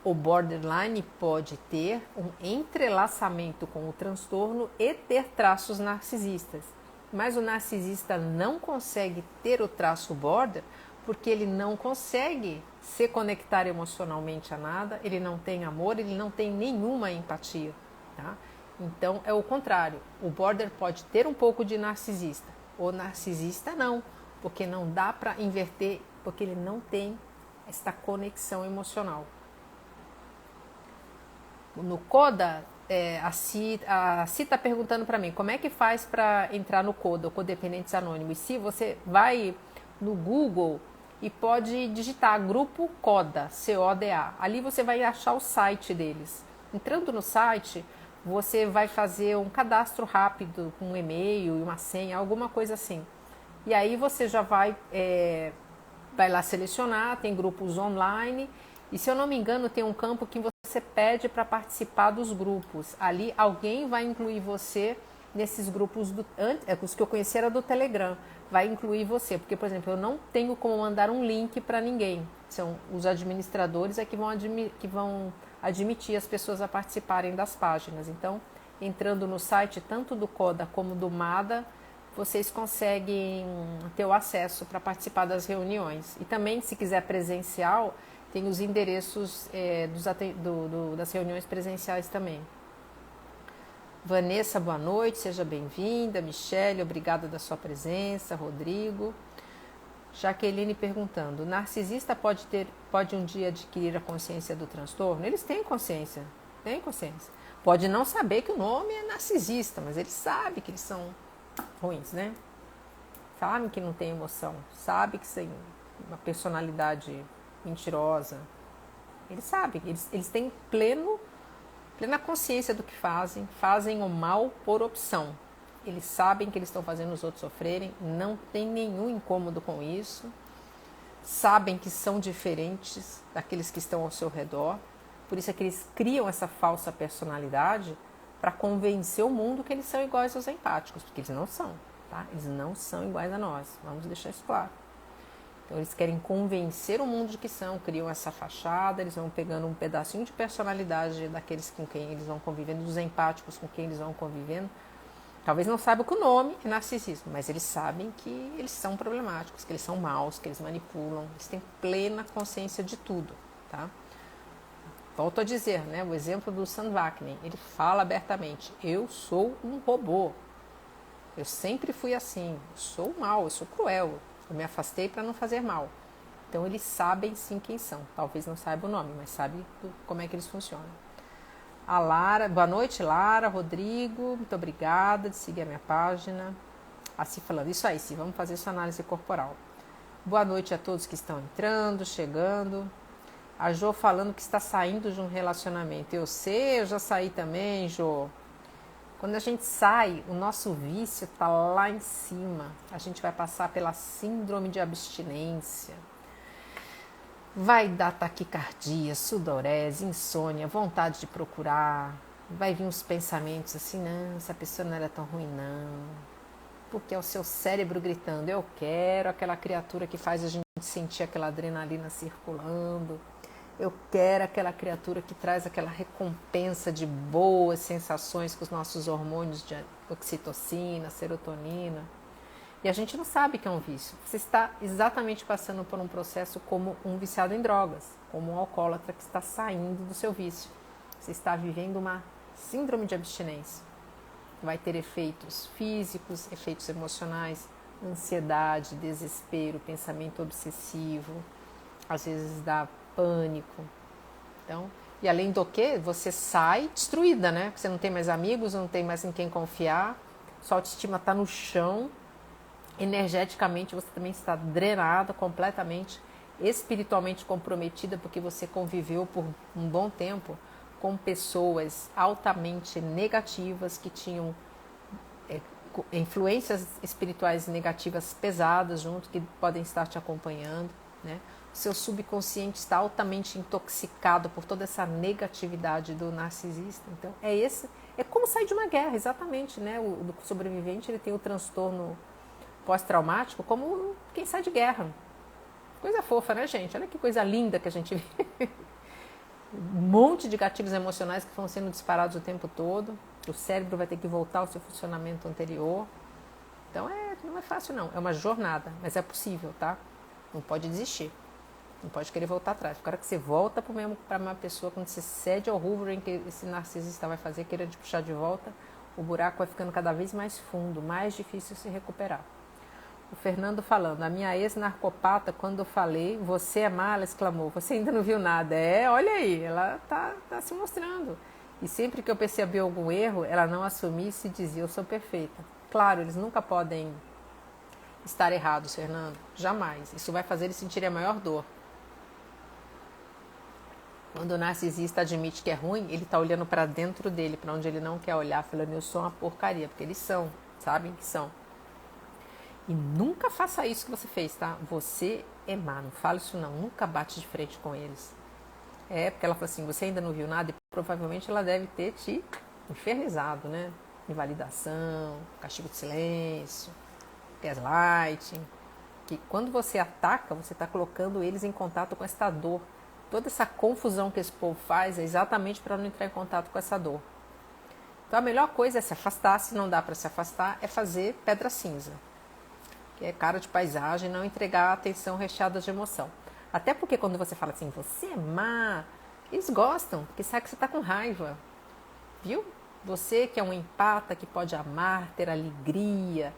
O borderline pode ter um entrelaçamento com o transtorno e ter traços narcisistas. Mas o narcisista não consegue ter o traço border porque ele não consegue se conectar emocionalmente a nada, ele não tem amor, ele não tem nenhuma empatia, tá? Então é o contrário, o border pode ter um pouco de narcisista, o narcisista não, porque não dá para inverter, porque ele não tem esta conexão emocional. No CODA, a Si está perguntando para mim, como é que faz para entrar no CODA, o Codependentes Anônimos? Se você vai no Google e pode digitar Grupo CODA, C-O-D-A. Ali você vai achar o site deles. Entrando no site, você vai fazer um cadastro rápido com um e-mail e uma senha, alguma coisa assim. E aí você já vai lá selecionar, tem grupos online. E se eu não me engano, tem um campo que você pede para participar dos grupos. Ali alguém vai incluir você nesses grupos, os que eu conheci era do Telegram, vai incluir você, porque, por exemplo, eu não tenho como mandar um link para ninguém, são os administradores que vão admitir as pessoas a participarem das páginas. Então, entrando no site tanto do CODA como do MADA, vocês conseguem ter o acesso para participar das reuniões. E também, se quiser presencial, tem os endereços das reuniões presenciais também. Vanessa, boa noite, seja bem-vinda. Michele, obrigada da sua presença. Rodrigo. Jaqueline perguntando, narcisista pode um dia adquirir a consciência do transtorno? Eles têm consciência, Pode não saber que o nome é narcisista, mas eles sabem que eles são ruins, né? Sabem que não tem emoção, sabem que tem uma personalidade mentirosa. Eles sabem, eles têm plena consciência do que fazem o mal por opção. Eles sabem que eles estão fazendo os outros sofrerem, não tem nenhum incômodo com isso, sabem que são diferentes daqueles que estão ao seu redor, por isso é que eles criam essa falsa personalidade para convencer o mundo que eles são iguais aos empáticos, porque eles não são, tá? Eles não são iguais a nós, vamos deixar isso claro. Então eles querem convencer o mundo de que são, criam essa fachada, eles vão pegando um pedacinho de personalidade daqueles com quem eles vão convivendo, dos empáticos com quem eles vão convivendo. Talvez não saibam que o nome é narcisismo, mas eles sabem que eles são problemáticos, que eles são maus, que eles manipulam, eles têm plena consciência de tudo, tá? Volto a dizer, né, o exemplo do Sam Vaknin, ele fala abertamente, eu sou um robô, eu sempre fui assim, eu sou mau, eu sou cruel, eu me afastei para não fazer mal. Então eles sabem sim quem são. Talvez não saibam o nome, mas sabem como é que eles funcionam. A Lara, boa noite Lara, Rodrigo, muito obrigada de seguir a minha página. A Si falando, isso aí, Si, vamos fazer sua análise corporal. Boa noite a todos que estão entrando, chegando. A Jo falando que está saindo de um relacionamento. Eu sei, eu já saí também, Jo. Quando a gente sai, o nosso vício está lá em cima. A gente vai passar pela síndrome de abstinência. Vai dar taquicardia, sudorese, insônia, vontade de procurar. Vai vir uns pensamentos assim, não, essa pessoa não era tão ruim, não. Porque é o seu cérebro gritando, eu quero aquela criatura que faz a gente sentir aquela adrenalina circulando. Eu quero aquela criatura que traz aquela recompensa de boas sensações com os nossos hormônios de oxitocina, serotonina. E a gente não sabe que é um vício. Você está exatamente passando por um processo como um viciado em drogas, como um alcoólatra que está saindo do seu vício. Você está vivendo uma síndrome de abstinência. Vai ter efeitos físicos, efeitos emocionais, ansiedade, desespero, pensamento obsessivo, às vezes dá pânico. Então, e além do que, você sai destruída, né? Você não tem mais amigos, não tem mais em quem confiar, sua autoestima está no chão, energeticamente você também está drenada completamente, espiritualmente comprometida, porque você conviveu por um bom tempo com pessoas altamente negativas que tinham influências espirituais negativas pesadas junto, que podem estar te acompanhando, né? O seu subconsciente está altamente intoxicado por toda essa negatividade do narcisista. Então, é como sair de uma guerra, exatamente, né? O sobrevivente, ele tem o transtorno pós-traumático como quem sai de guerra. Coisa fofa, né, gente? Olha que coisa linda que a gente vê. Um monte de gatilhos emocionais que vão sendo disparados o tempo todo. O cérebro vai ter que voltar ao seu funcionamento anterior. Então, não é fácil não. É uma jornada, mas é possível, tá? Não pode desistir. Não pode querer voltar atrás. O cara que você volta para uma pessoa, quando você cede ao rubro em que esse narcisista vai fazer, querendo te puxar de volta, o buraco vai ficando cada vez mais fundo, mais difícil se recuperar. O Fernando falando, a minha ex-narcopata, quando eu falei, você é má, ela exclamou, você ainda não viu nada. Olha aí, ela tá se mostrando. E sempre que eu percebi algum erro, ela não assumia e se dizia, eu sou perfeita. Claro, eles nunca podem estar errados, Fernando, jamais. Isso vai fazer eles sentirem a maior dor. Quando o narcisista admite que é ruim, ele está olhando para dentro dele, para onde ele não quer olhar, falando, eu sou uma porcaria, porque eles são, sabem que são. E nunca faça isso que você fez, tá? Você é má, não fala isso não, nunca bate de frente com eles. Porque ela falou assim, você ainda não viu nada, e provavelmente ela deve ter te infernizado, né? Invalidação, castigo de silêncio, gaslighting. Que quando você ataca, você está colocando eles em contato com essa dor. Toda essa confusão que esse povo faz é exatamente para não entrar em contato com essa dor. Então a melhor coisa é se afastar, se não dá para se afastar, é fazer pedra cinza. Que é cara de paisagem, não entregar atenção recheada de emoção. Até porque quando você fala assim, você é má, eles gostam, porque sabe que você está com raiva. Viu? Você que é um empata, que pode amar, ter alegria,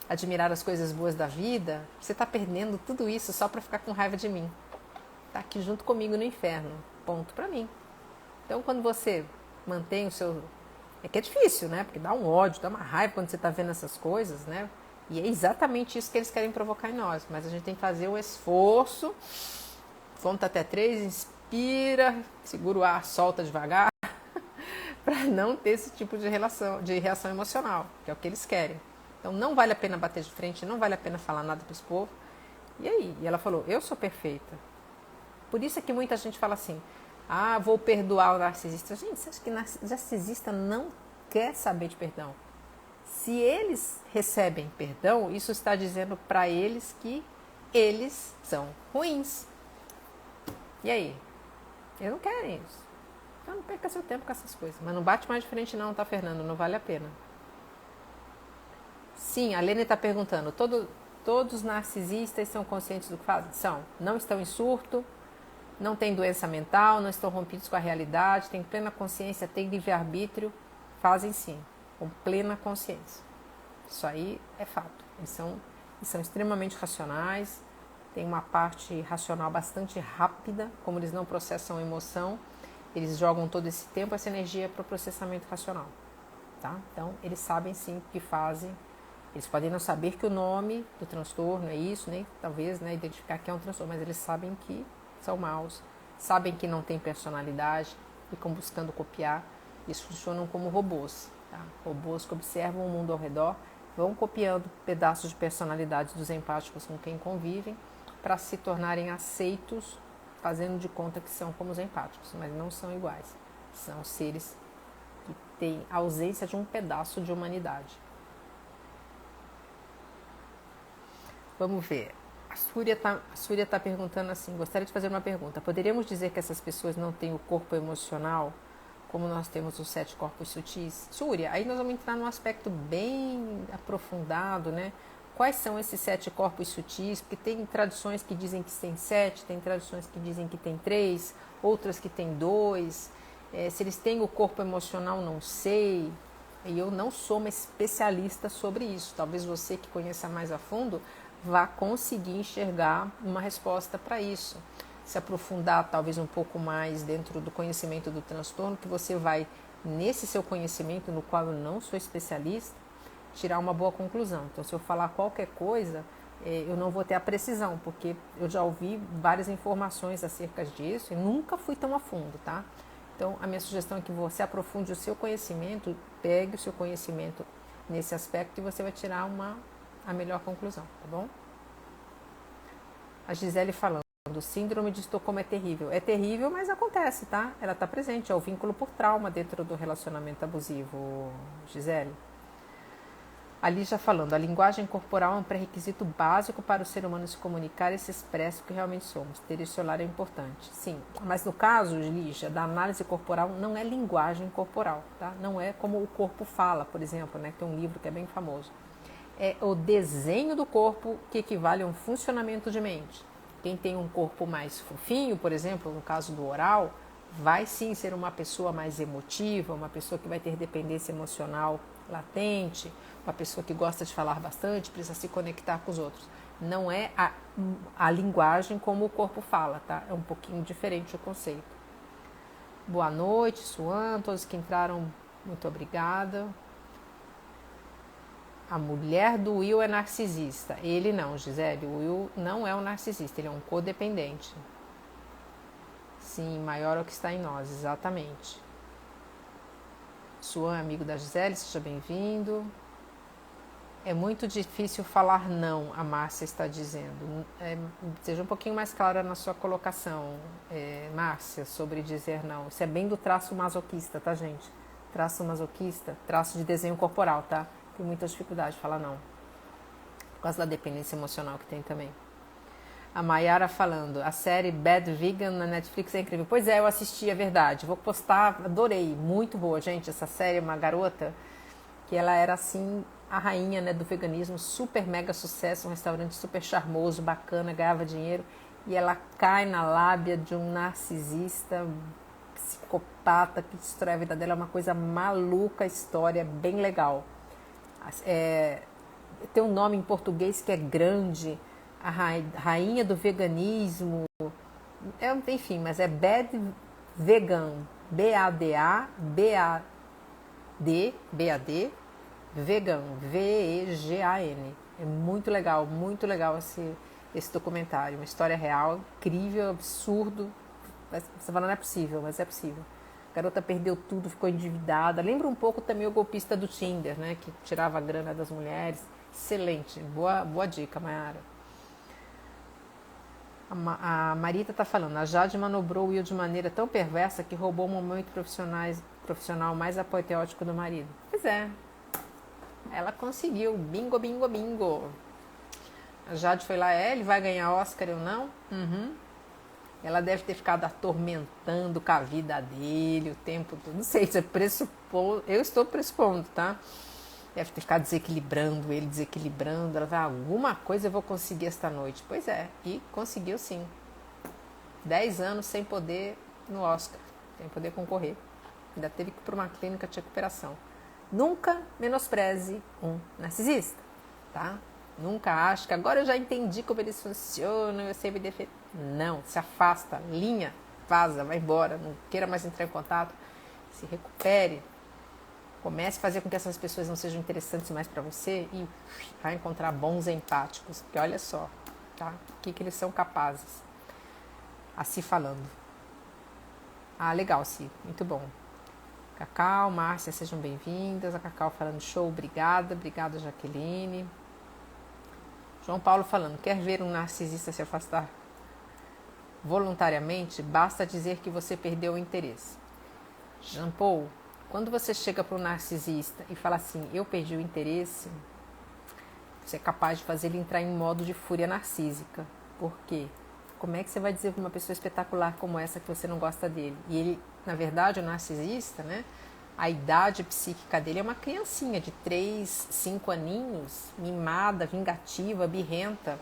admirar as coisas boas da vida, você está perdendo tudo isso só para ficar com raiva de mim. Está aqui junto comigo no inferno. Ponto para mim. Então quando você mantém o seu... É que é difícil, né? Porque dá um ódio, dá uma raiva quando você está vendo essas coisas, né? E é exatamente isso que eles querem provocar em nós. Mas a gente tem que fazer um esforço. Conta até 3, inspira, segura o ar, solta devagar. Para não ter esse tipo de reação emocional, que é o que eles querem. Então não vale a pena bater de frente, não vale a pena falar nada para esse povo. E aí? E ela falou, eu sou perfeita. Por isso é que muita gente fala assim, vou perdoar o narcisista. Gente, você acha que narcisista não quer saber de perdão? Se eles recebem perdão, isso está dizendo para eles que eles são ruins. E aí? Eles não querem isso. Então não perca seu tempo com essas coisas. Mas não bate mais de frente não, tá, Fernando? Não vale a pena. Sim, a Lene está perguntando, todos os narcisistas são conscientes do que fazem? São. Não estão em surto, não têm doença mental, não estão rompidos com a realidade, têm plena consciência, têm livre-arbítrio, fazem sim, com plena consciência. Isso aí é fato. Eles são extremamente racionais, têm uma parte racional bastante rápida, como eles não processam emoção, eles jogam todo esse tempo, essa energia para o processamento racional. Tá? Então, eles sabem sim o que fazem Eles podem não saber que o nome do transtorno é isso, nem talvez, né, identificar que é um transtorno, mas eles sabem que são maus, sabem que não tem personalidade, ficam buscando copiar. Eles funcionam como robôs, tá? Robôs que observam o mundo ao redor, vão copiando pedaços de personalidade dos empáticos com quem convivem para se tornarem aceitos, fazendo de conta que são como os empáticos, mas não são iguais. São seres que têm ausência de um pedaço de humanidade. Vamos ver. A Súria tá perguntando assim, gostaria de fazer uma pergunta. Poderíamos dizer que essas pessoas não têm o corpo emocional como nós temos os 7 corpos sutis? Súria, aí nós vamos entrar num aspecto bem aprofundado, né? Quais são esses 7 corpos sutis? Porque tem tradições que dizem que tem 7, tem tradições que dizem que tem 3, outras que tem 2. Se eles têm o corpo emocional, não sei. E eu não sou uma especialista sobre isso. Talvez você que conheça mais a fundo vá conseguir enxergar uma resposta para isso. Se aprofundar talvez um pouco mais dentro do conhecimento do transtorno, que você vai, nesse seu conhecimento, no qual eu não sou especialista, tirar uma boa conclusão. Então, se eu falar qualquer coisa, eu não vou ter a precisão, porque eu já ouvi várias informações acerca disso e nunca fui tão a fundo, tá? Então, a minha sugestão é que você aprofunde o seu conhecimento, pegue o seu conhecimento nesse aspecto e você vai tirar a melhor conclusão, tá bom? A Gisele falando, síndrome de Estocolmo é terrível. É terrível, mas acontece, tá? Ela está presente, é o vínculo por trauma dentro do relacionamento abusivo, Gisele. A Lígia falando, a linguagem corporal é um pré-requisito básico para o ser humano se comunicar e se expressar o que realmente somos. Ter esse olhar é importante. Sim, mas no caso, Lígia, da análise corporal, não é linguagem corporal, tá? Não é como o corpo fala, por exemplo, né? Tem um livro que é bem famoso. É o desenho do corpo que equivale a um funcionamento de mente. Quem tem um corpo mais fofinho, por exemplo, no caso do oral, vai sim ser uma pessoa mais emotiva, uma pessoa que vai ter dependência emocional latente, uma pessoa que gosta de falar bastante, precisa se conectar com os outros. Não é a linguagem como o corpo fala, tá? É um pouquinho diferente o conceito. Boa noite, Suan, todos que entraram, muito obrigada. A mulher do Will é narcisista. Ele não, Gisele. O Will não é um narcisista, ele é um codependente. Sim, maior é o que está em nós, exatamente. Suan, amigo da Gisele, seja bem-vindo. É muito difícil falar não, a Márcia está dizendo. Seja um pouquinho mais clara na sua colocação, Márcia, sobre dizer não. Isso é bem do traço masoquista, tá, gente? Traço masoquista, traço de desenho corporal, tá? Tem muita dificuldade de falar não. Por causa da dependência emocional que tem também. A Mayara falando, a série Bad Vegan na Netflix é incrível. Pois é, eu assisti, é verdade. Vou postar, adorei. Muito boa, gente. Essa série é uma garota que ela era assim, a rainha, né, do veganismo. Super mega sucesso, um restaurante super charmoso, bacana, ganhava dinheiro. E ela cai na lábia de um narcisista, psicopata, que destrói a vida dela. É uma coisa maluca a história, bem legal. Tem um nome em português que é grande, a rainha do veganismo, enfim, mas é Bad Vegan, B-A-D, Vegan, V-E-G-A-N. É muito legal esse documentário, uma história real, incrível, absurdo. Você fala, não é possível, mas é possível. A garota perdeu tudo, ficou endividada. Lembra um pouco também o golpista do Tinder, né? Que tirava a grana das mulheres. Excelente, boa dica, Mayara. A Marita está falando, a Jade manobrou o Will de maneira tão perversa que roubou o momento profissional mais apoteótico do marido. Pois é, ela conseguiu, bingo, bingo, bingo. A Jade foi lá, ele vai ganhar Oscar, eu não? Ela deve ter ficado atormentando com a vida dele o tempo todo. Não sei, isso é pressupondo. Eu estou pressupondo, tá? Deve ter ficado desequilibrando ele, desequilibrando. Ela vai, alguma coisa eu vou conseguir esta noite. Pois é, e conseguiu sim. 10 anos sem poder no Oscar, sem poder concorrer. Ainda teve que ir para uma clínica de recuperação. Nunca menospreze um narcisista, tá? Nunca acho que agora eu já entendi como eles funcionam, eu sei me defender. Não, se afasta, linha, vaza, vai embora, não queira mais entrar em contato, se recupere, Comece a fazer com que essas pessoas não sejam interessantes mais para você e vai encontrar bons empáticos. Porque olha só, tá? O que eles são capazes. A Si falando. Ah, legal, Si. Muito bom. Cacau, Márcia, sejam bem-vindas. A Cacau falando show, obrigada. Obrigada, Jaqueline. João Paulo falando, quer ver um narcisista se afastar voluntariamente? Basta dizer que você perdeu o interesse. Jean Paul, quando você chega para um narcisista e fala assim, eu perdi o interesse, você é capaz de fazer ele entrar em modo de fúria narcísica. Por quê? Como é que você vai dizer para uma pessoa espetacular como essa que você não gosta dele? E ele, na verdade, o narcisista, né? A idade psíquica dele é uma criancinha de 3, 5 aninhos, mimada, vingativa, birrenta.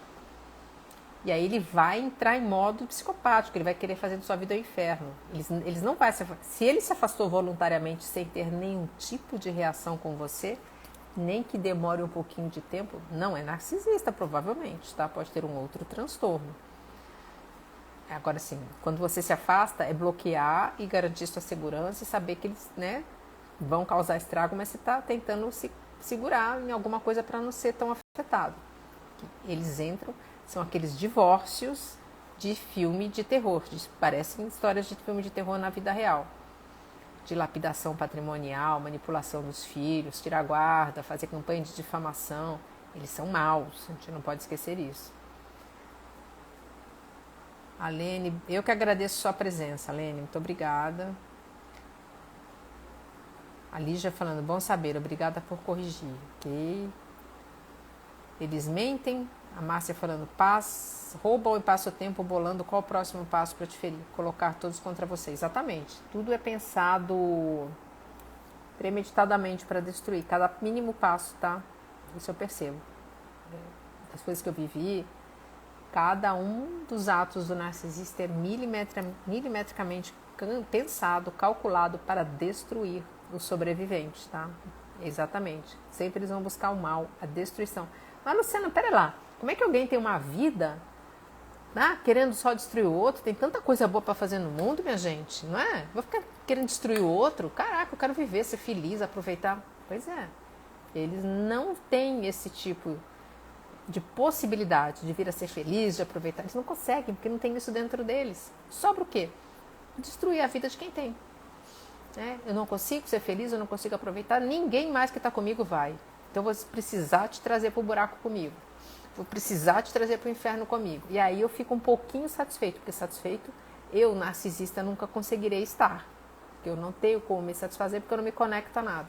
E aí ele vai entrar em modo psicopático, ele vai querer fazer da sua vida o inferno. Eles não vai se ele se afastou voluntariamente sem ter nenhum tipo de reação com você, nem que demore um pouquinho de tempo, não é narcisista, provavelmente, tá? Pode ter um outro transtorno. Agora sim, quando você se afasta, é bloquear e garantir sua segurança e saber que eles, né, vão causar estrago, mas você está tentando se segurar em alguma coisa para não ser tão afetado. Eles entram, são aqueles divórcios de filme de terror, parecem histórias de filme de terror na vida real. Dilapidação patrimonial, manipulação dos filhos, tirar guarda, fazer campanha de difamação. Eles são maus, a gente não pode esquecer isso. A Lene, eu que agradeço sua presença, Lene, muito obrigada. A Lígia falando, bom saber, obrigada por corrigir, ok? Eles mentem. A Márcia falando, roubam e passam o tempo bolando qual o próximo passo para te ferir, colocar todos contra você. Exatamente, tudo é pensado premeditadamente para destruir, cada mínimo passo, tá? Isso eu percebo. As coisas que eu vivi, cada um dos atos do narcisista é milimetricamente pensado, calculado para destruir o sobrevivente, tá? Exatamente. Sempre eles vão buscar o mal, a destruição. Mas, Luciana, pera lá. Como é que alguém tem uma vida, né, querendo só destruir o outro? Tem tanta coisa boa para fazer no mundo, minha gente, não é? Vou ficar querendo destruir o outro? Caraca, eu quero viver, ser feliz, aproveitar. Pois é. Eles não têm esse tipo de possibilidade de vir a ser feliz, de aproveitar. Eles não conseguem, porque não tem isso dentro deles. Sobra o quê? Destruir a vida de quem tem. Eu não consigo ser feliz, eu não consigo aproveitar, ninguém mais que está comigo vai. Então eu vou precisar te trazer para o buraco comigo. Vou precisar te trazer para o inferno comigo. E aí eu fico um pouquinho satisfeito, porque satisfeito eu, narcisista, nunca conseguirei estar. Porque eu não tenho como me satisfazer, porque eu não me conecto a nada.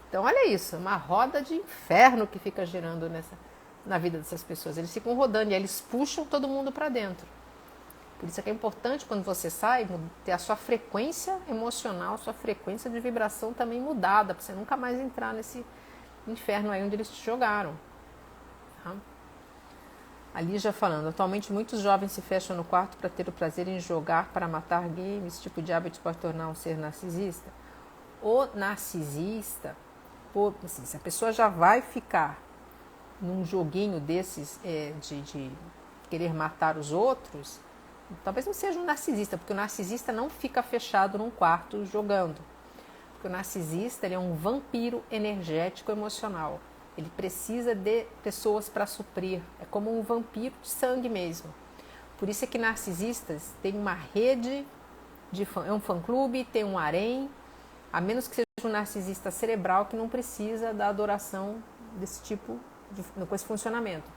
Então olha isso, uma roda de inferno que fica girando na vida dessas pessoas. Eles ficam rodando e aí eles puxam todo mundo para dentro. Por isso é que é importante quando você sai, ter a sua frequência emocional, sua frequência de vibração também mudada, para você nunca mais entrar nesse inferno aí onde eles te jogaram. Tá? A Lígia falando, atualmente muitos jovens se fecham no quarto para ter o prazer em jogar para matar games, esse tipo de hábito pode tornar um ser narcisista. O narcisista, assim, se a pessoa já vai ficar num joguinho desses de querer matar os outros, talvez não seja um narcisista, porque o narcisista não fica fechado num quarto jogando. Porque o narcisista ele é um vampiro energético emocional. Ele precisa de pessoas para suprir. É como um vampiro de sangue mesmo. Por isso é que narcisistas têm uma rede, é um fã-clube, tem um harém, a menos que seja um narcisista cerebral que não precisa da adoração desse tipo, com esse funcionamento.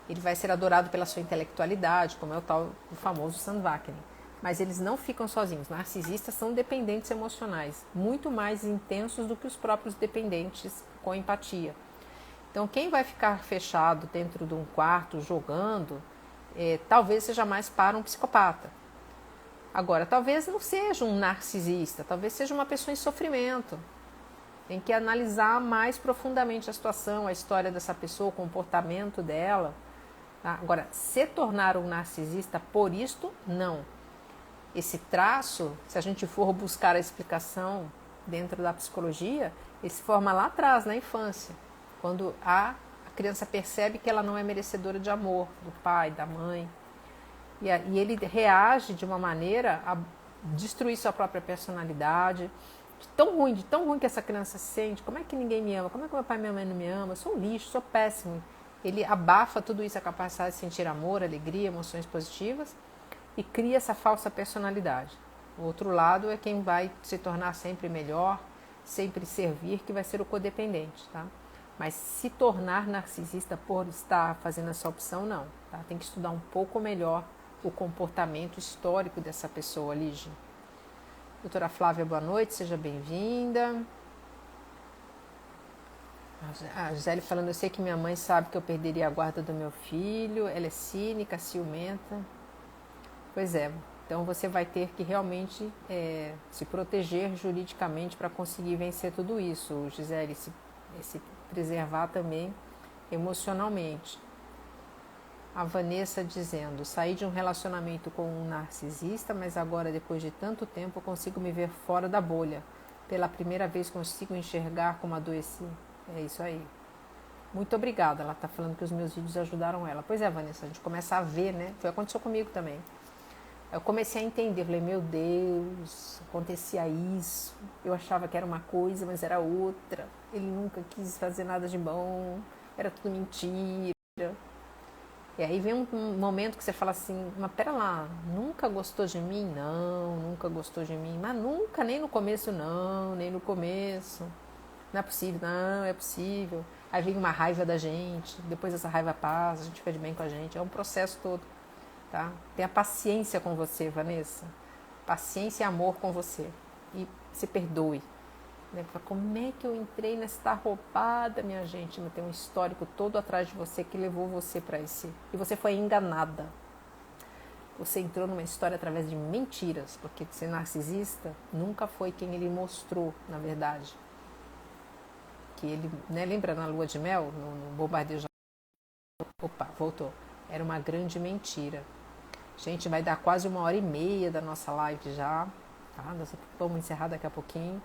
Ele vai ser adorado pela sua intelectualidade, como é o famoso Sandvakini. Mas eles não ficam sozinhos. Narcisistas são dependentes emocionais, muito mais intensos do que os próprios dependentes com empatia. Então, quem vai ficar fechado dentro de um quarto jogando, talvez seja mais para um psicopata. Agora, talvez não seja um narcisista, talvez seja uma pessoa em sofrimento. Tem que analisar mais profundamente a situação, a história dessa pessoa, o comportamento dela. Tá? Agora, se tornar um narcisista por isto, não. Esse traço, se a gente for buscar a explicação dentro da psicologia, ele se forma lá atrás, na infância, quando a criança percebe que ela não é merecedora de amor do pai, da mãe. E ele reage de uma maneira a destruir sua própria personalidade, de tão ruim que essa criança se sente. Como é que ninguém me ama? Como é que meu pai e minha mãe não me amam? Eu sou um lixo, sou péssimo. Ele abafa tudo isso, a capacidade de sentir amor, alegria, emoções positivas e cria essa falsa personalidade. O outro lado é quem vai se tornar sempre melhor, sempre servir, que vai ser o codependente, tá? Mas se tornar narcisista por estar fazendo essa opção, não. Tá? Tem que estudar um pouco melhor o comportamento histórico dessa pessoa, Lígia. Doutora Flávia, boa noite, seja bem-vinda. A Gisele falando, eu sei que minha mãe sabe que eu perderia a guarda do meu filho, ela é cínica, ciumenta. Pois é, então você vai ter que realmente se proteger juridicamente para conseguir vencer tudo isso, Gisele, se preservar também emocionalmente. A Vanessa dizendo, saí de um relacionamento com um narcisista, mas agora, depois de tanto tempo, eu consigo me ver fora da bolha. Pela primeira vez consigo enxergar como adoeci. É isso aí. Muito obrigada. Ela está falando que os meus vídeos ajudaram ela. Pois é, Vanessa, a gente começa a ver, né? Foi o que aconteceu comigo também. Eu comecei a entender, falei, meu Deus, acontecia isso. Eu achava que era uma coisa, mas era outra. Ele nunca quis fazer nada de bom. Era tudo mentira. E aí vem um momento que você fala assim, mas pera lá, nunca gostou de mim? Não, nunca gostou de mim. Mas nunca, nem no começo não, nem no começo. Não é possível, não, é possível. Aí vem uma raiva da gente, depois essa raiva passa, a gente fica de bem com a gente. É um processo todo, tá? Tenha paciência com você, Vanessa. Paciência e amor com você. E se perdoe. Né? Como é que eu entrei nessa roubada, minha gente? Tem um histórico todo atrás de você que levou você para esse... E você foi enganada. Você entrou numa história através de mentiras, porque ser narcisista nunca foi quem ele mostrou, na verdade. Que ele, né, lembra na lua de mel, no bombardeio? Opa, voltou. Era uma grande mentira. Gente, vai dar quase 1h30 da nossa live já. Tá? Nós vamos encerrar daqui a pouquinho.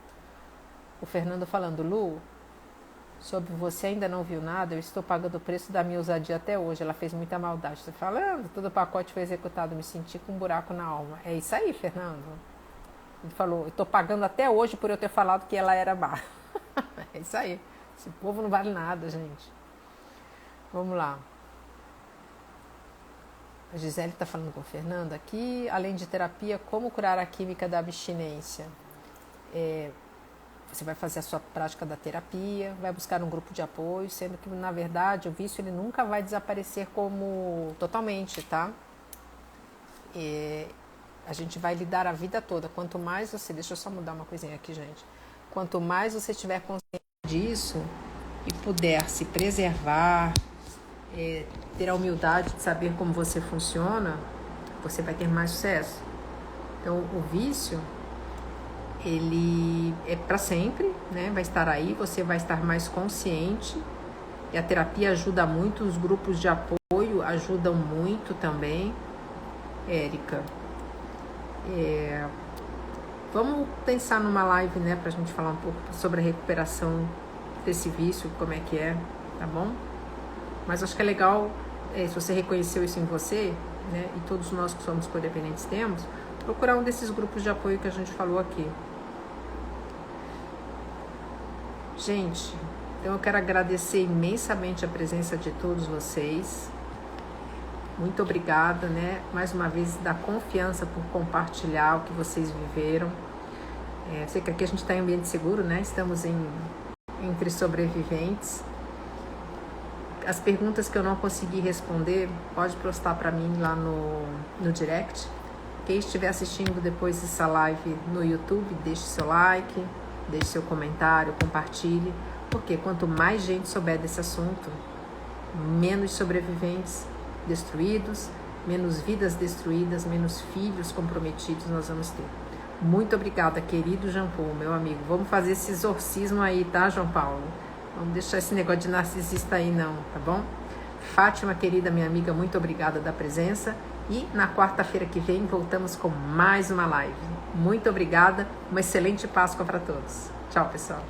O Fernando falando, Lu, sobre você ainda não viu nada, eu estou pagando o preço da minha ousadia até hoje. Ela fez muita maldade. Estou falando, todo o pacote foi executado, me senti com um buraco na alma. É isso aí, Fernando. Ele falou, eu estou pagando até hoje por eu ter falado que ela era má. É isso aí. Esse povo não vale nada, gente. Vamos lá. A Gisele está falando com o Fernando aqui. Além de terapia, como curar a química da abstinência? Você vai fazer a sua prática da terapia, vai buscar um grupo de apoio, sendo que, na verdade, o vício ele nunca vai desaparecer como totalmente, tá? A gente vai lidar a vida toda. Quanto mais você... Deixa eu só mudar uma coisinha aqui, gente. Quanto mais você tiver consciência disso e puder se preservar, ter a humildade de saber como você funciona, você vai ter mais sucesso. Então, o vício, ele é para sempre, né? Vai estar aí, você vai estar mais consciente. E a terapia ajuda muito, os grupos de apoio ajudam muito também. Érica, vamos pensar numa live, né, pra gente falar um pouco sobre a recuperação desse vício, como é que é, tá bom? Mas acho que é legal, se você reconheceu isso em você, né, e todos nós que somos codependentes temos, procurar um desses grupos de apoio que a gente falou aqui. Gente, então eu quero agradecer imensamente a presença de todos vocês. Muito obrigada, né? Mais uma vez, da confiança por compartilhar o que vocês viveram. Sei que aqui a gente está em ambiente seguro, né? Estamos entre sobreviventes. As perguntas que eu não consegui responder, pode postar para mim lá no direct. Quem estiver assistindo depois dessa live no YouTube, deixe seu like, deixe seu comentário, compartilhe. Porque quanto mais gente souber desse assunto, menos sobreviventes destruídos, menos vidas destruídas, menos filhos comprometidos nós vamos ter. Muito obrigada, querido João Paulo, meu amigo. Vamos fazer esse exorcismo aí, tá, João Paulo? Vamos deixar esse negócio de narcisista aí não, tá bom? Fátima, querida, minha amiga, muito obrigada da presença. E na quarta-feira que vem voltamos com mais uma live. Muito obrigada, uma excelente Páscoa para todos. Tchau, pessoal.